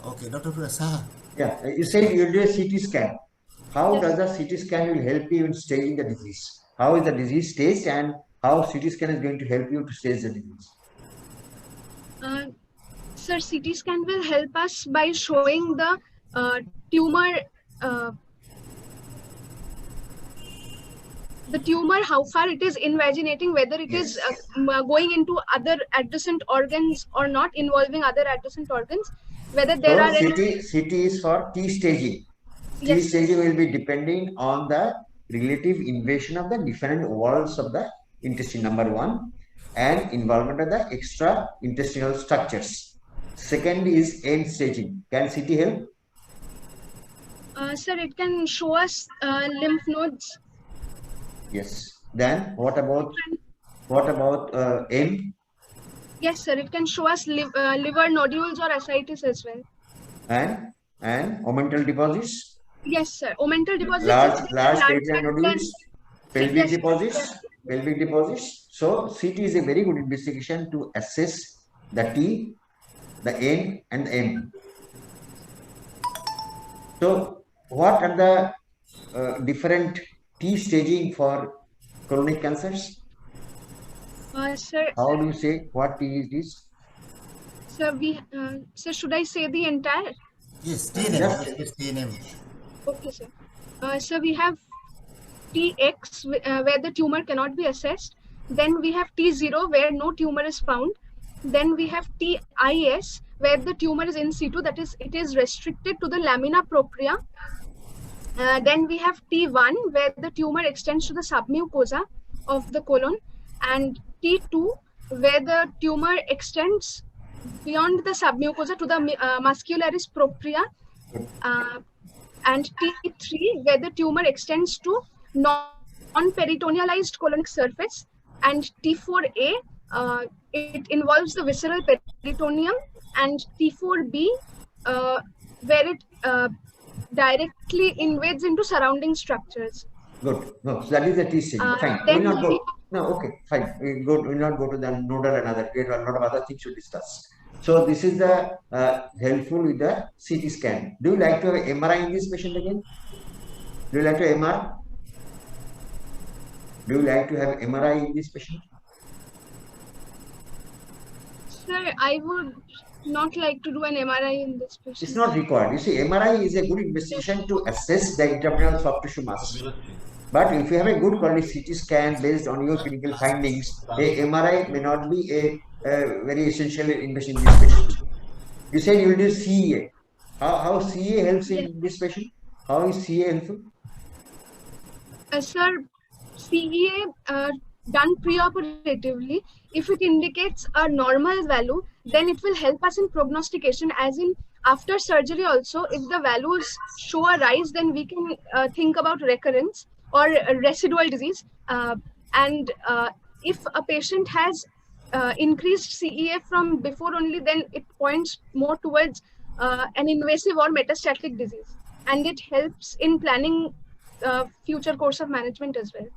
Okay, Dr. Saha. Yeah, you said you do a CT scan. How Yes. does the CT scan will help you in staging the disease? How is the disease staged and how CT scan is going to help you to stage the disease? Sir, CT scan will help us by showing the tumor, how far it is invaginating, whether it is going into other adjacent organs or not, involving other adjacent organs, whether there So are any. CT is for T staging. T Yes. staging will be depending on the relative invasion of the different walls of the intestine, number one, and involvement of the extra intestinal structures. Second is end staging. Can CT help? Sir, it can show us lymph nodes. Yes. Then what about M? Yes, sir, it can show us liver nodules or ascites as well. and omental deposits, Yes, sir. Omental deposits. large pelvic than- nodules, pelvic Yes, deposits, yes. pelvic deposits. So CT is a very good investigation to assess the T, the N, and the M. So what are the different T staging for colonic cancers? Sir, How do you say what T is this? sir, should I say the entire? Yes, TNM. Yes. Yes, TNM. Okay, sir. So we have TX where the tumor cannot be assessed. Then we have T0 where no tumor is found. Then we have TIS where the tumor is in situ, that is, it is restricted to the lamina propria. Then we have T1 where the tumor extends to the submucosa of the colon, and T2 where the tumor extends beyond the submucosa to the muscularis propria, and T3 where the tumor extends to non-peritonealized colonic surface, and T4A it involves the visceral peritoneum, and T4B where it directly invades into surrounding structures. Good. No, so that is the T stage. Fine. We'll Then not we go. No, okay, fine. We'll not go to the nodal and other. We have a lot of other things to discuss. So this is the helpful with the CT scan. Do you like to have MRI in this patient again? Do you like to have MRI? Do you like to have MRI in this patient? Sir, I would not like to do an MRI in this patient. It's not required. You see, MRI is a good investigation to assess the intraabdominal soft tissue mass. But if you have a good quality CT scan based on your clinical findings, a MRI may not be a very essential investigation in this patient. You said you will do CEA. How CEA helps in this patient? How is CEA helpful? Sir, CEA done preoperatively, if it indicates a normal value, then it will help us in prognostication, as in after surgery also, if the values show a rise, then we can think about recurrence or residual disease. And if a patient has increased CEA from before only, then it points more towards an invasive or metastatic disease. And it helps in planning future course of management as well.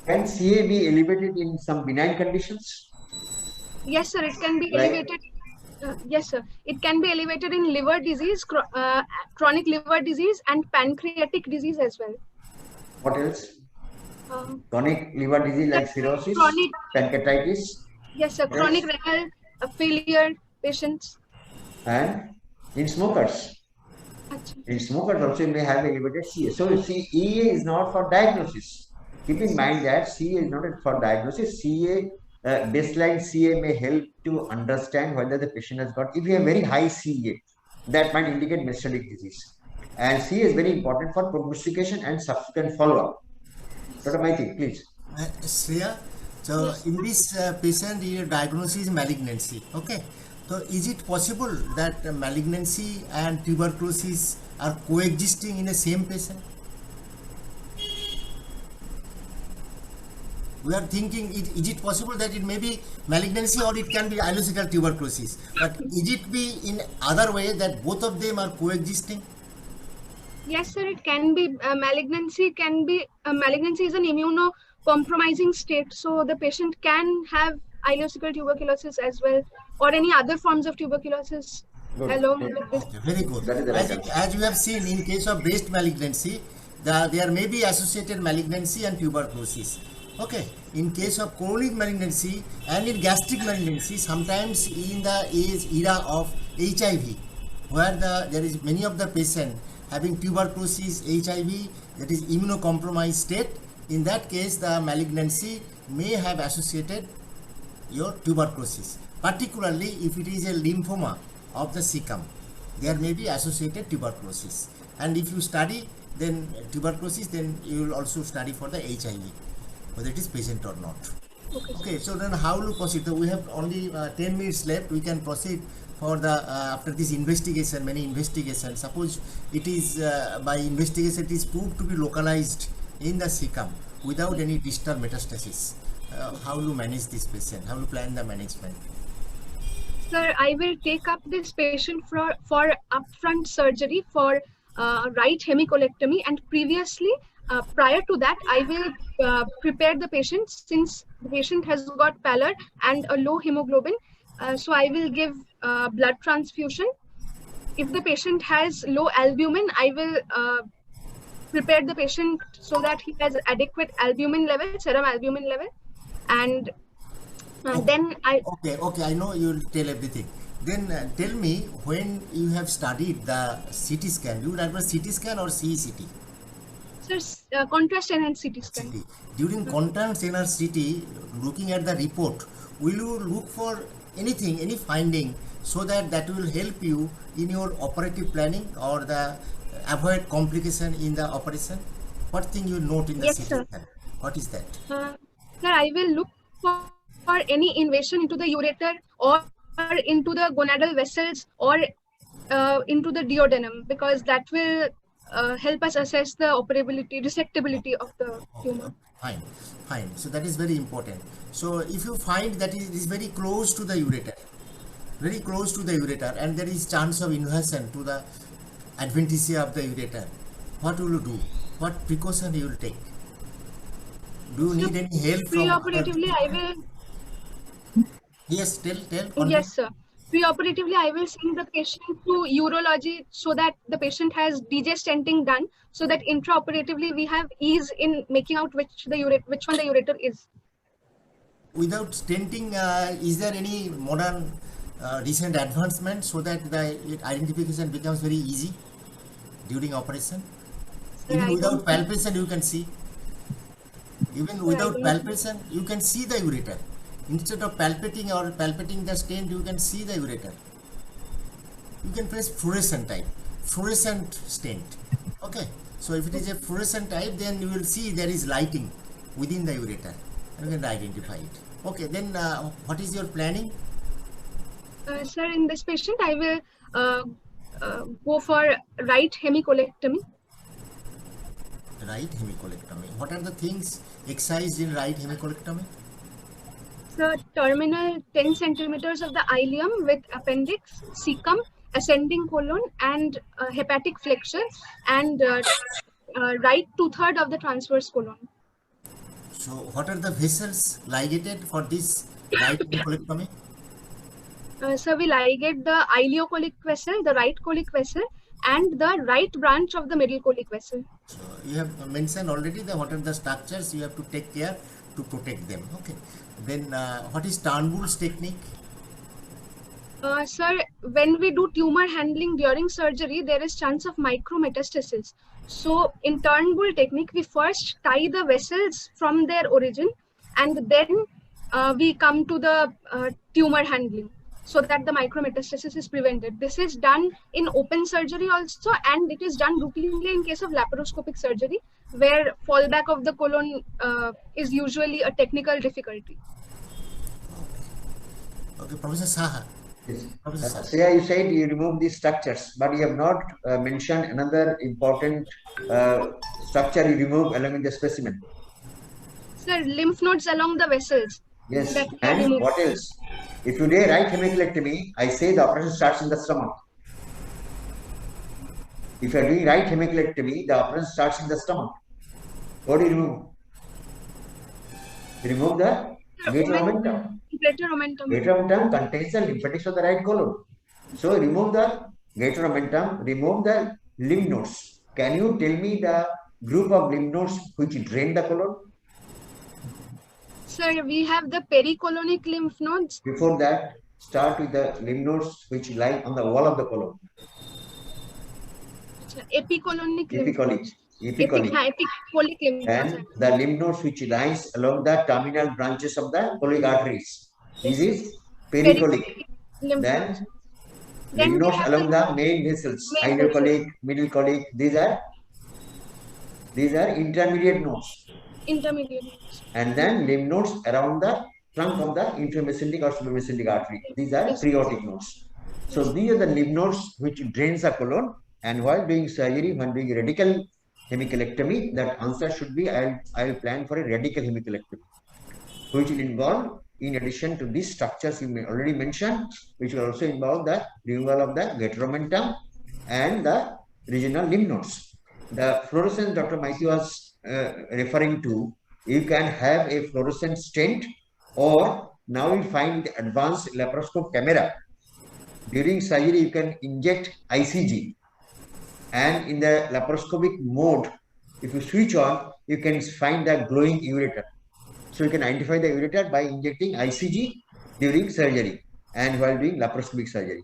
Can CA be elevated in some benign conditions? Yes, sir, it can be Like- elevated. Yes, sir, it can be elevated in liver disease, chronic liver disease, and pancreatic disease as well. What else? Um, Chronic liver disease like cirrhosis, Chronic- pancreatitis, yes, sir, chronic renal failure patients. and in smokers. In smokers also you may have elevated CA. So CEA is not for diagnosis. Keep in mind that CA is not for diagnosis. CA, baseline CA may help to understand whether the patient has got, if you have very high CA, that might indicate metastatic disease. And CA is very important for prognostication and subsequent follow-up. Dr. Maiti, please. Shreya, so in this patient, your diagnosis is malignancy. Okay, so is it possible that malignancy and tuberculosis are coexisting in the same patient? We are thinking, is it possible that it may be malignancy or it can be ileocecal tuberculosis? But is it be in other way that both of them are coexisting? Yes, sir, it can be. Malignancy can be. Malignancy is an immunocompromising state, so the patient can have ileocecal tuberculosis as well, or any other forms of tuberculosis Good. along with this. Okay, very good. That is the right answer. As you have seen in case of breast malignancy, there may be associated malignancy and tuberculosis. Okay, in case of chronic malignancy and in gastric malignancy, sometimes in the era of HIV, where there is many of the patient having tuberculosis, HIV, that is immunocompromised state. In that case, the malignancy may have associated your tuberculosis, particularly if it is a lymphoma of the cecum, there may be associated tuberculosis. And if you study then tuberculosis, then you will also study for the HIV, whether it is present or not. Okay, so then how will you proceed? So we have only 10 minutes left. We can proceed for the after this investigation, many investigations. Suppose it is by investigation it is proved to be localized in the cecum without any distal metastasis. How will you manage this patient? How will you plan the management? Sir, I will take up this patient for upfront surgery for right hemicolectomy, and previously, prior to that, I will prepare the patient, since the patient has got pallor and a low hemoglobin. So I will give blood transfusion. If the patient has low albumin, I will prepare the patient so that he has adequate albumin level, serum albumin level, and then I. Okay, I know you will tell everything. Then tell me, when you have studied the CT scan, you would have a CT scan or CECT? Sir, contrast enhanced CT scan. CT. During contrast enhanced CT, looking at the report, will you look for anything, any finding, so that will help you in your operative planning or the avoid complication in the operation? What thing you note in the Yes, CT sir. scan? What is that? Sir, I will look for any invasion into the ureter or into the gonadal vessels or into the duodenum, because that will help us assess the operability, resectability of the tumor. Fine. So that is very important. So if you find that it is very close to the ureter, and there is chance of invasion to the adventitia of the ureter, what will you do? What precaution you will take? Do you need any help from other? Preoperatively, I will. Yes, tell. Continue. Yes, sir. Preoperatively, I will send the patient to urology so that the patient has DJ stenting done, so that intraoperatively we have ease in making out which one the ureter is. Without stenting, is there any modern recent advancement so that the identification becomes very easy during operation? Even I without don't- palpation, you can see. Even without don't- palpation, you can see the ureter. Instead of palpating the stent, you can see the ureter. You can press fluorescent stent. Okay. So if it is a fluorescent type, then you will see there is lighting within the ureter, and you can identify it. Okay. Then what is your planning? Sir, in this patient, I will go for right hemicolectomy. Right hemicolectomy. What are the things excised in right hemicolectomy? The terminal 10 centimeters of the ileum with appendix, cecum, ascending colon, and hepatic flexure, and right 2/3 of the transverse colon. So what are the vessels ligated for this right hemicolectomy? So we ligate the ileocolic vessel, the right colic vessel, and the right branch of the middle colic vessel. So you have mentioned already that what are the structures you have to take care to protect them. Okay. Then what is Turnbull's technique? Sir, when we do tumor handling during surgery, there is chance of micrometastasis. So in Turnbull technique, we first tie the vessels from their origin, and then we come to the tumor handling, so that the micrometastasis is prevented. This is done in open surgery also, and it is done routinely in case of laparoscopic surgery, where fallback of the colon is usually a technical difficulty. Okay, Professor Saha. Yes. Professor Saha. Shreya, you said you remove these structures, but you have not mentioned another important structure you remove along with the specimen. Sir, lymph nodes along the vessels. Yes, That we and remove. what else? If you do a right hemicolectomy, I say the operation starts in the stomach. If you are doing right hemicolectomy, the operation starts in the stomach. What do you remove? You remove the greater omentum. Greater omentum. Greater omentum contains the lymphatics of the right colon. So remove the greater omentum, remove the lymph nodes. Can you tell me the group of lymph nodes which drain the colon? Sir, we have the pericolonic lymph nodes. Before that, start with the lymph nodes which lie on the wall of the colon. Epicolonic lymph Epicolic. nodes. Epicolic. Epicolic lymph nodes. And the lymph nodes which lies along the terminal branches of the colic arteries. This is pericolic. Lymph Then nodes. lymph we nodes have along the main vessels, main hydrocolic, middle colic. These are intermediate nodes. Intermediate nodes. And then lymph nodes around the trunk of the inframesenteric or supramesenteric artery. These are preaortic nodes. So these are the lymph nodes which drains the colon. And while doing surgery, when doing radical hemicolectomy, that answer should be I'll plan for a radical hemicolectomy, which will involve, in addition to these structures you may already mentioned, which will also involve the removal of the greater omentum and the regional lymph nodes. The fluorescence Dr. Maiti was referring to, you can have a fluorescent stent, or now you find advanced laparoscope camera. During surgery, you can inject ICG. And in the laparoscopic mode, if you switch on, you can find the glowing ureter. So you can identify the ureter by injecting ICG during surgery and while doing laparoscopic surgery.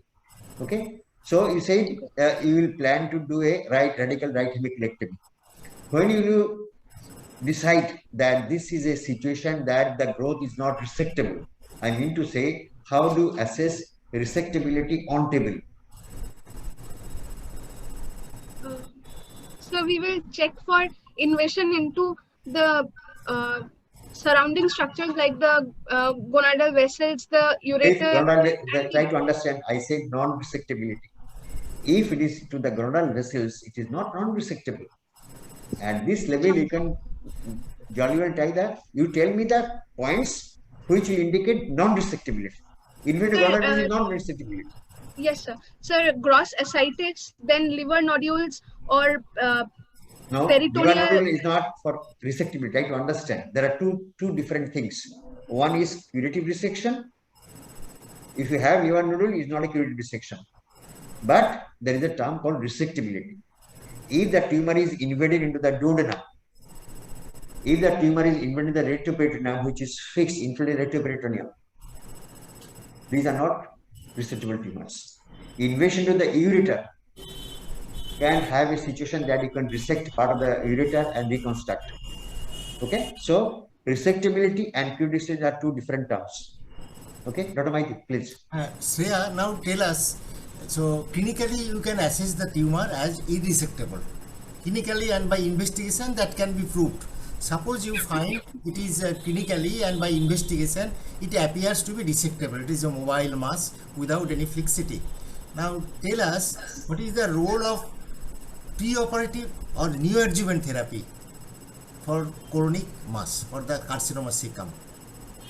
Okay. So you said you will plan to do a radical right hemicolectomy. When you decide that this is a situation that the growth is not resectable, I mean to say, how do you assess resectability on table? So we will check for invasion into the surrounding structures like the gonadal vessels, the ureter. Try to understand. I said non-resectability. If it is to the gonadal vessels, it is not non-resectable. At this level, you can jolly well tie that. You tell me the points which will indicate non-resectability. Invasive gonadal is non-resectability. Yes, sir. Sir, gross ascites, then liver nodules, or No, Peritoneal- Divan nodule is not for resectability. Try to understand. There are two different things. One is curative resection. If you have Divan nodule, it's not a curative resection. But there is a term called resectability. If the tumor is invaded into the duodenum, if the tumor is invaded the retroperitoneum, which is fixed into the retroperitoneum, these are not resectable tumors. Invasion to the ureter can have a situation that you can resect part of the ureter and reconstruct. Okay, so resectability and curative are two different terms. Okay, Dr. Maiti, please. Shreya, now tell us, so clinically you can assess the tumor as irresectable. Clinically and by investigation that can be proved. Suppose you find it is clinically and by investigation it appears to be resectable. It is a mobile mass without any fixity. Now tell us what is the role of preoperative or neoadjuvant therapy for chronic mass, for the carcinoma cecum.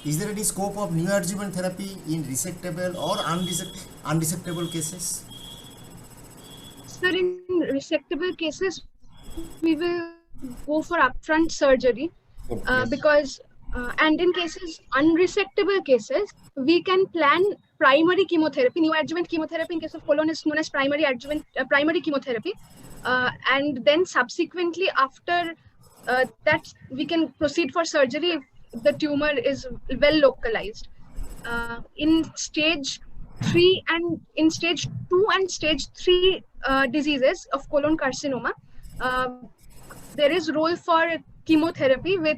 Is there any scope of neoadjuvant therapy in resectable or unresectable cases? Sir, in resectable cases, we will go for upfront surgery Yes. because, and in cases, unresectable cases, we can plan primary chemotherapy. Neoadjuvant chemotherapy in case of colon is known as primary chemotherapy. And then subsequently after that, we can proceed for surgery if the tumor is well localized. In stage 3 and in stage 2 and stage 3 diseases of colon carcinoma, there is role for chemotherapy with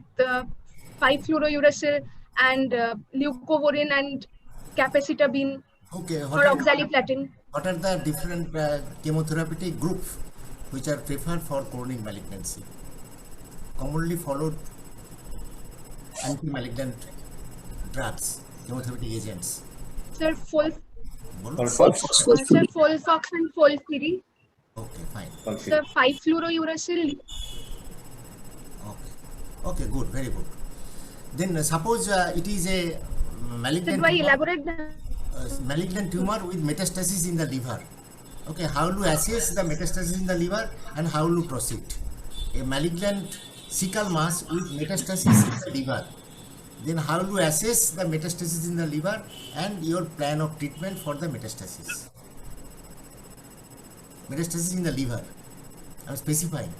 5-fluorouracil and leucovorin and capecitabine Okay, or oxaliplatin. what are the different chemotherapeutic groups which are preferred for chronic malignancy? Commonly followed anti-malignant drugs, chemotherapeutic agents. Sir, Bolo? Sir, Folfox and Folfiri. Okay, fine. Sir, 5-fluorouracil. Okay, good, very good. Then suppose it is a Sir, malignant do I tumor, elaborate that? malignant tumor with metastasis in the liver. Okay, how to assess the metastasis in the liver and how to proceed? A malignant cecal mass with metastasis in the liver. Then how to assess the metastasis in the liver and your plan of treatment for the metastasis. Metastasis in the liver. I am specifying.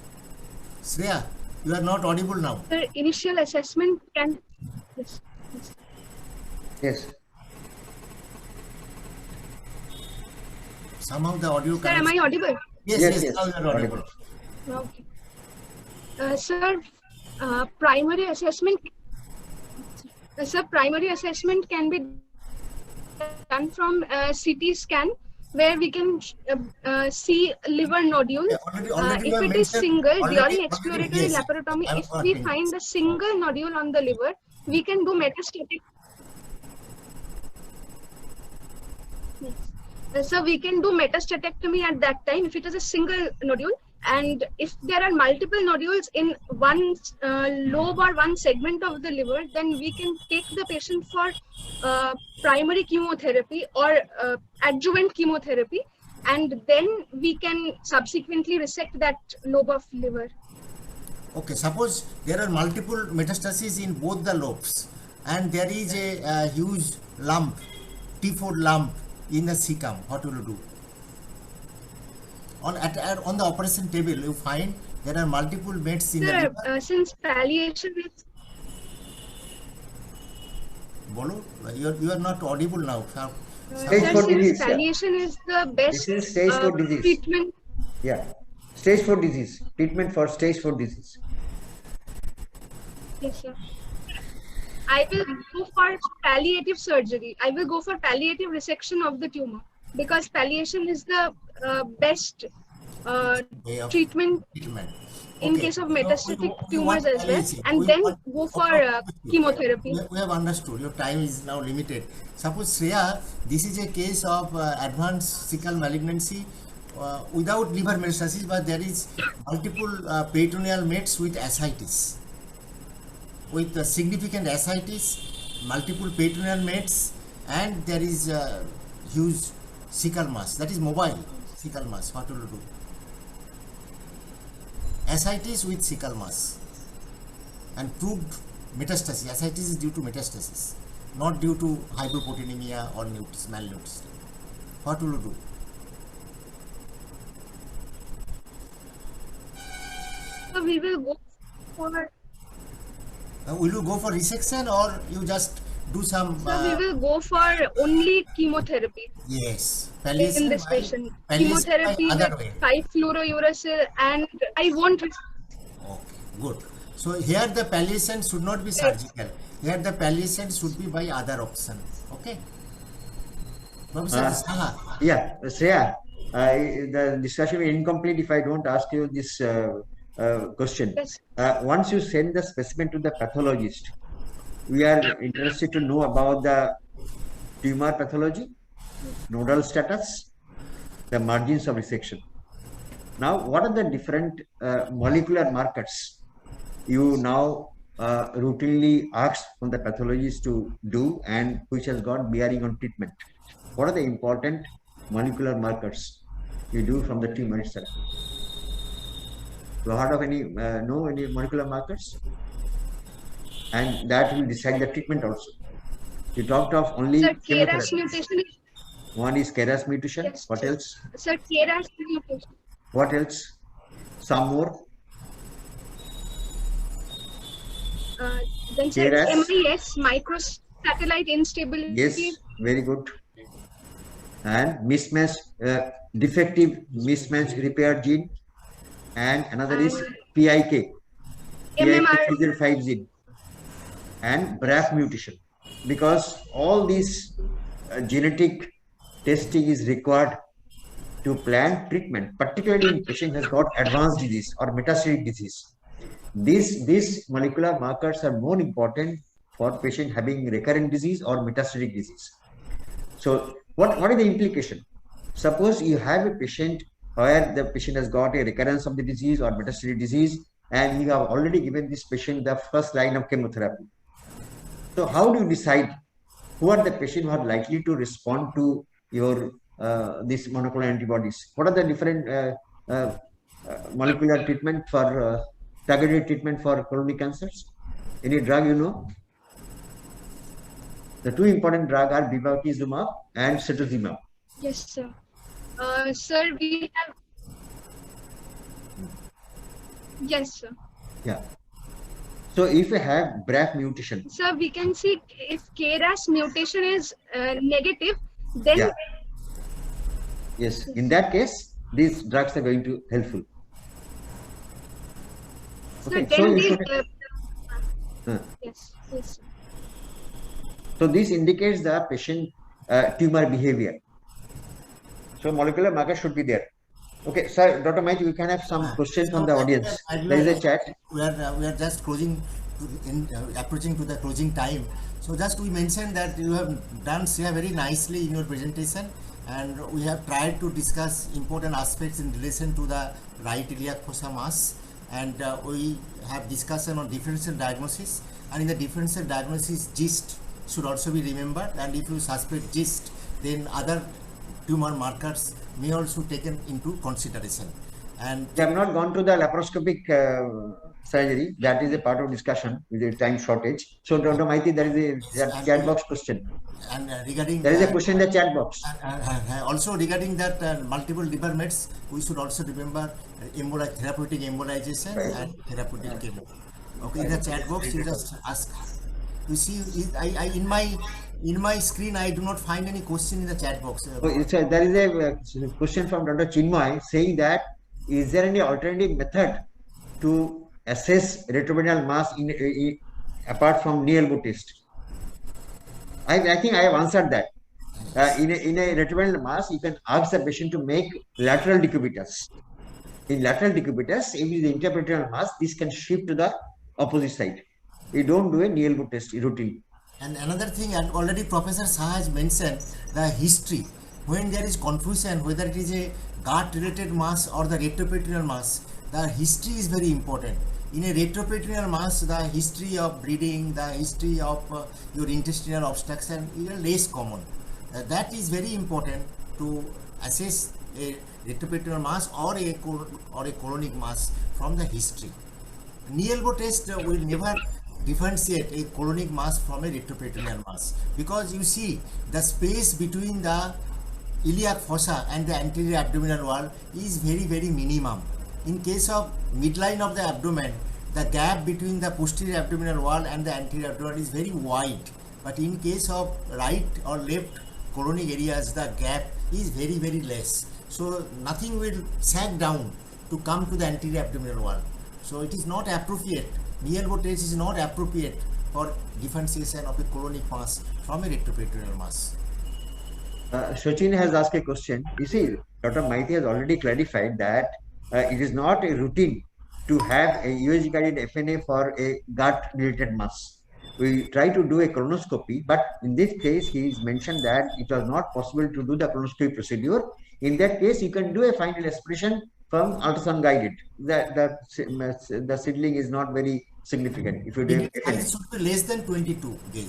Shreya, you are not audible now. Sir, initial assessment can. Yes. Yes. Somehow the audio. Sir, am I audible? Yes, now you are audible. Okay. Sir, primary assessment. Sir, primary assessment can be done from CT scan, where we can see liver nodule. Already If you have it is mentioned- single, already- during exploratory yes. laparotomy, I'm if we correcting. find a single nodule on the liver, we can do metastatic. So we can do metastatectomy at that time if it is a single nodule, and if there are multiple nodules in one lobe or one segment of the liver, then we can take the patient for primary chemotherapy or adjuvant chemotherapy, and then we can subsequently resect that lobe of liver. Okay, suppose there are multiple metastases in both the lobes and there is a huge lump, T4 lump in the cecum. What will you do? On the operation table, you find there are multiple mets in the Sir, liver. since palliation is Bolo, you are not audible now. Stage sir, 4 since disease, sir. palliation is the best This is stage 4 disease. treatment. Yeah. Stage 4 disease. Treatment for stage 4 disease. Yes, sir. I will go for palliative surgery. I will go for palliative resection of the tumor because palliation is the best Way of treatment treatment. in Okay, case of so metastatic we want tumors as well, palliative. and We then want- go for chemotherapy. We have understood. Your time is now limited. Suppose, Shreya, this is a case of advanced cecal malignancy without liver metastasis, but there is multiple peritoneal mets with ascites. With significant ascites, multiple peritoneal mets, and there is huge cecal mass. That is mobile cecal mass. What will you do? ascites with cecal mass and proved metastasis. Ascites is due to metastasis, not due to hypoproteinemia or malnutrition. What will you do? So we will go for. Will you go for resection or you just do some? So we will go for only chemotherapy Yes, in this patient. palliation by Chemotherapy other with way. 5-fluorouracil, and I won't. Okay, good. So here the palliation should not be surgical. Here the palliation should be by other option. Okay. Professor Saha. Yeah, Shreya, the discussion will be incomplete if I don't ask you this question. Yes. Once you send the specimen to the pathologist, we are interested to know about the tumor pathology, nodal status, the margins of resection. Now, what are the different molecular markers you now routinely ask from the pathologist to do and which has got bearing on treatment? What are the important molecular markers you do from the tumor itself? You heard of any, know any molecular markers? And that will decide the treatment also. You talked of only Sir, KRAS chemotherapy. mutation is. One is KRAS mutation. Yes, What sir. else? Sir, KRAS mutation. What else? Some more? Then sir, KRAS? MIS, microsatellite instability. Yes, very good. And mismatch, defective mismatch repair gene. And another is PIK. MMR. 5 gene. And BRAF mutation. Because all these genetic testing is required to plan treatment, particularly in patient has got advanced disease or metastatic disease. These molecular markers are more important for patient having recurrent disease or metastatic disease. So what is the implication? Suppose you have a patient where the patient has got a recurrence of the disease or metastatic disease, and you have already given this patient the first line of chemotherapy. So how do you decide who are the patients who are likely to respond to your these monoclonal antibodies? What are the different molecular treatment for targeted treatment for colonic cancers? Any drug you know? The two important drugs are bevacizumab and cetuximab. Yes, sir. Sir, we have. Yes, sir. Yeah. So if you have BRAF mutation, Sir, we can see if KRAS mutation is negative, then yeah. Yes, in that case, these drugs are going to helpful. sir, Okay, then so you the, should, yes, yes, sir. so this indicates the patient tumor behavior. So molecular marker should be there. Okay, sir, Dr. Maiti, we can have some questions from the audience. There is a chat. We are just closing, approaching to the closing time. So just we mentioned that you have done Shreya very nicely in your presentation, and we have tried to discuss important aspects in relation to the right iliac fossa mass, and we have discussion on differential diagnosis, and in the differential diagnosis GIST should also be remembered, and if you suspect GIST, then other tumor markers may also taken into consideration. And We have not gone to the laparoscopic surgery. That is a part of discussion with the time shortage. So, Dr. Maiti, there is a chat box question. and regarding There is a question in the chat box. also regarding that multiple liver mets, we should also remember therapeutic embolization and therapeutic chemo. Okay, in the chat box you just ask. You see, in my screen I do not find any question in the chat box. So there is a question from Dr. Chinmay saying that is there any alternative method to assess retroperitoneal mass in apart from knee elbow test? I think I have answered that. In a retroperitoneal mass, you can ask the patient to make lateral decubitus. In lateral decubitus, if it is the interperitoneal mass, this can shift to the opposite side. We don't do a knee elbow test routinely. And another thing, and already Professor Saha has mentioned the history. When there is confusion whether it is a gut related mass or the retroperitoneal mass, the history is very important. In a retroperitoneal mass, the history of bleeding, the history of your intestinal obstruction is less common. That is very important to assess a retroperitoneal mass or a colonic mass from the history. Knee-elbow test will never differentiate a colonic mass from a retroperitoneal mass, because you see the space between the iliac fossa and the anterior abdominal wall is very minimum. In case of midline of the abdomen, the gap between the posterior abdominal wall and the anterior abdomen is very wide, but in case of right or left colonic areas, the gap is very less, so nothing will sag down to come to the anterior abdominal wall. So it is not appropriate, knee-elbow test is not appropriate for differentiation of a colonic mass from a retroperitoneal mass. Sachin has asked a question. You see, Dr. Maiti has already clarified that it is not a routine to have a USG guided FNA for a gut related mass. We try to do a colonoscopy, but in this case, he has mentioned that it was not possible to do the colonoscopy procedure. In that case, you can do a final aspiration from ultrasound guided. The seedling is not very significant if you do It should be less than 22 gauge.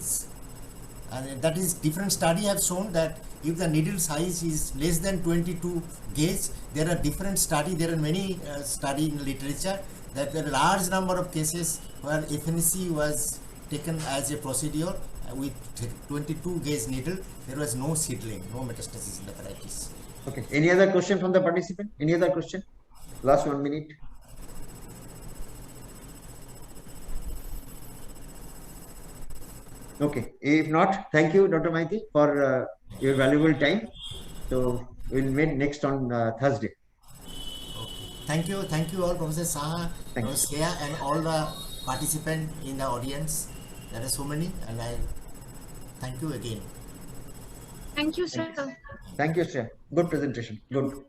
And that is, different study have shown that if the needle size is less than 22 gauge, there are different study, there are many study in literature that there are large number of cases where FNC was taken as a procedure with 22 gauge needle, there was no seedling, no metastasis in the parietis. Okay. Any other question from the participant? Any other question? Last 1 minute. Okay. If not, thank you, Dr. Maiti, for your valuable time. So we'll meet next on Thursday. Thank you all, Professor Saha, Professor Kea, and all the participants in the audience. There are so many, and I thank you again. Thank you, sir. Thank you, sir. Good presentation. Good.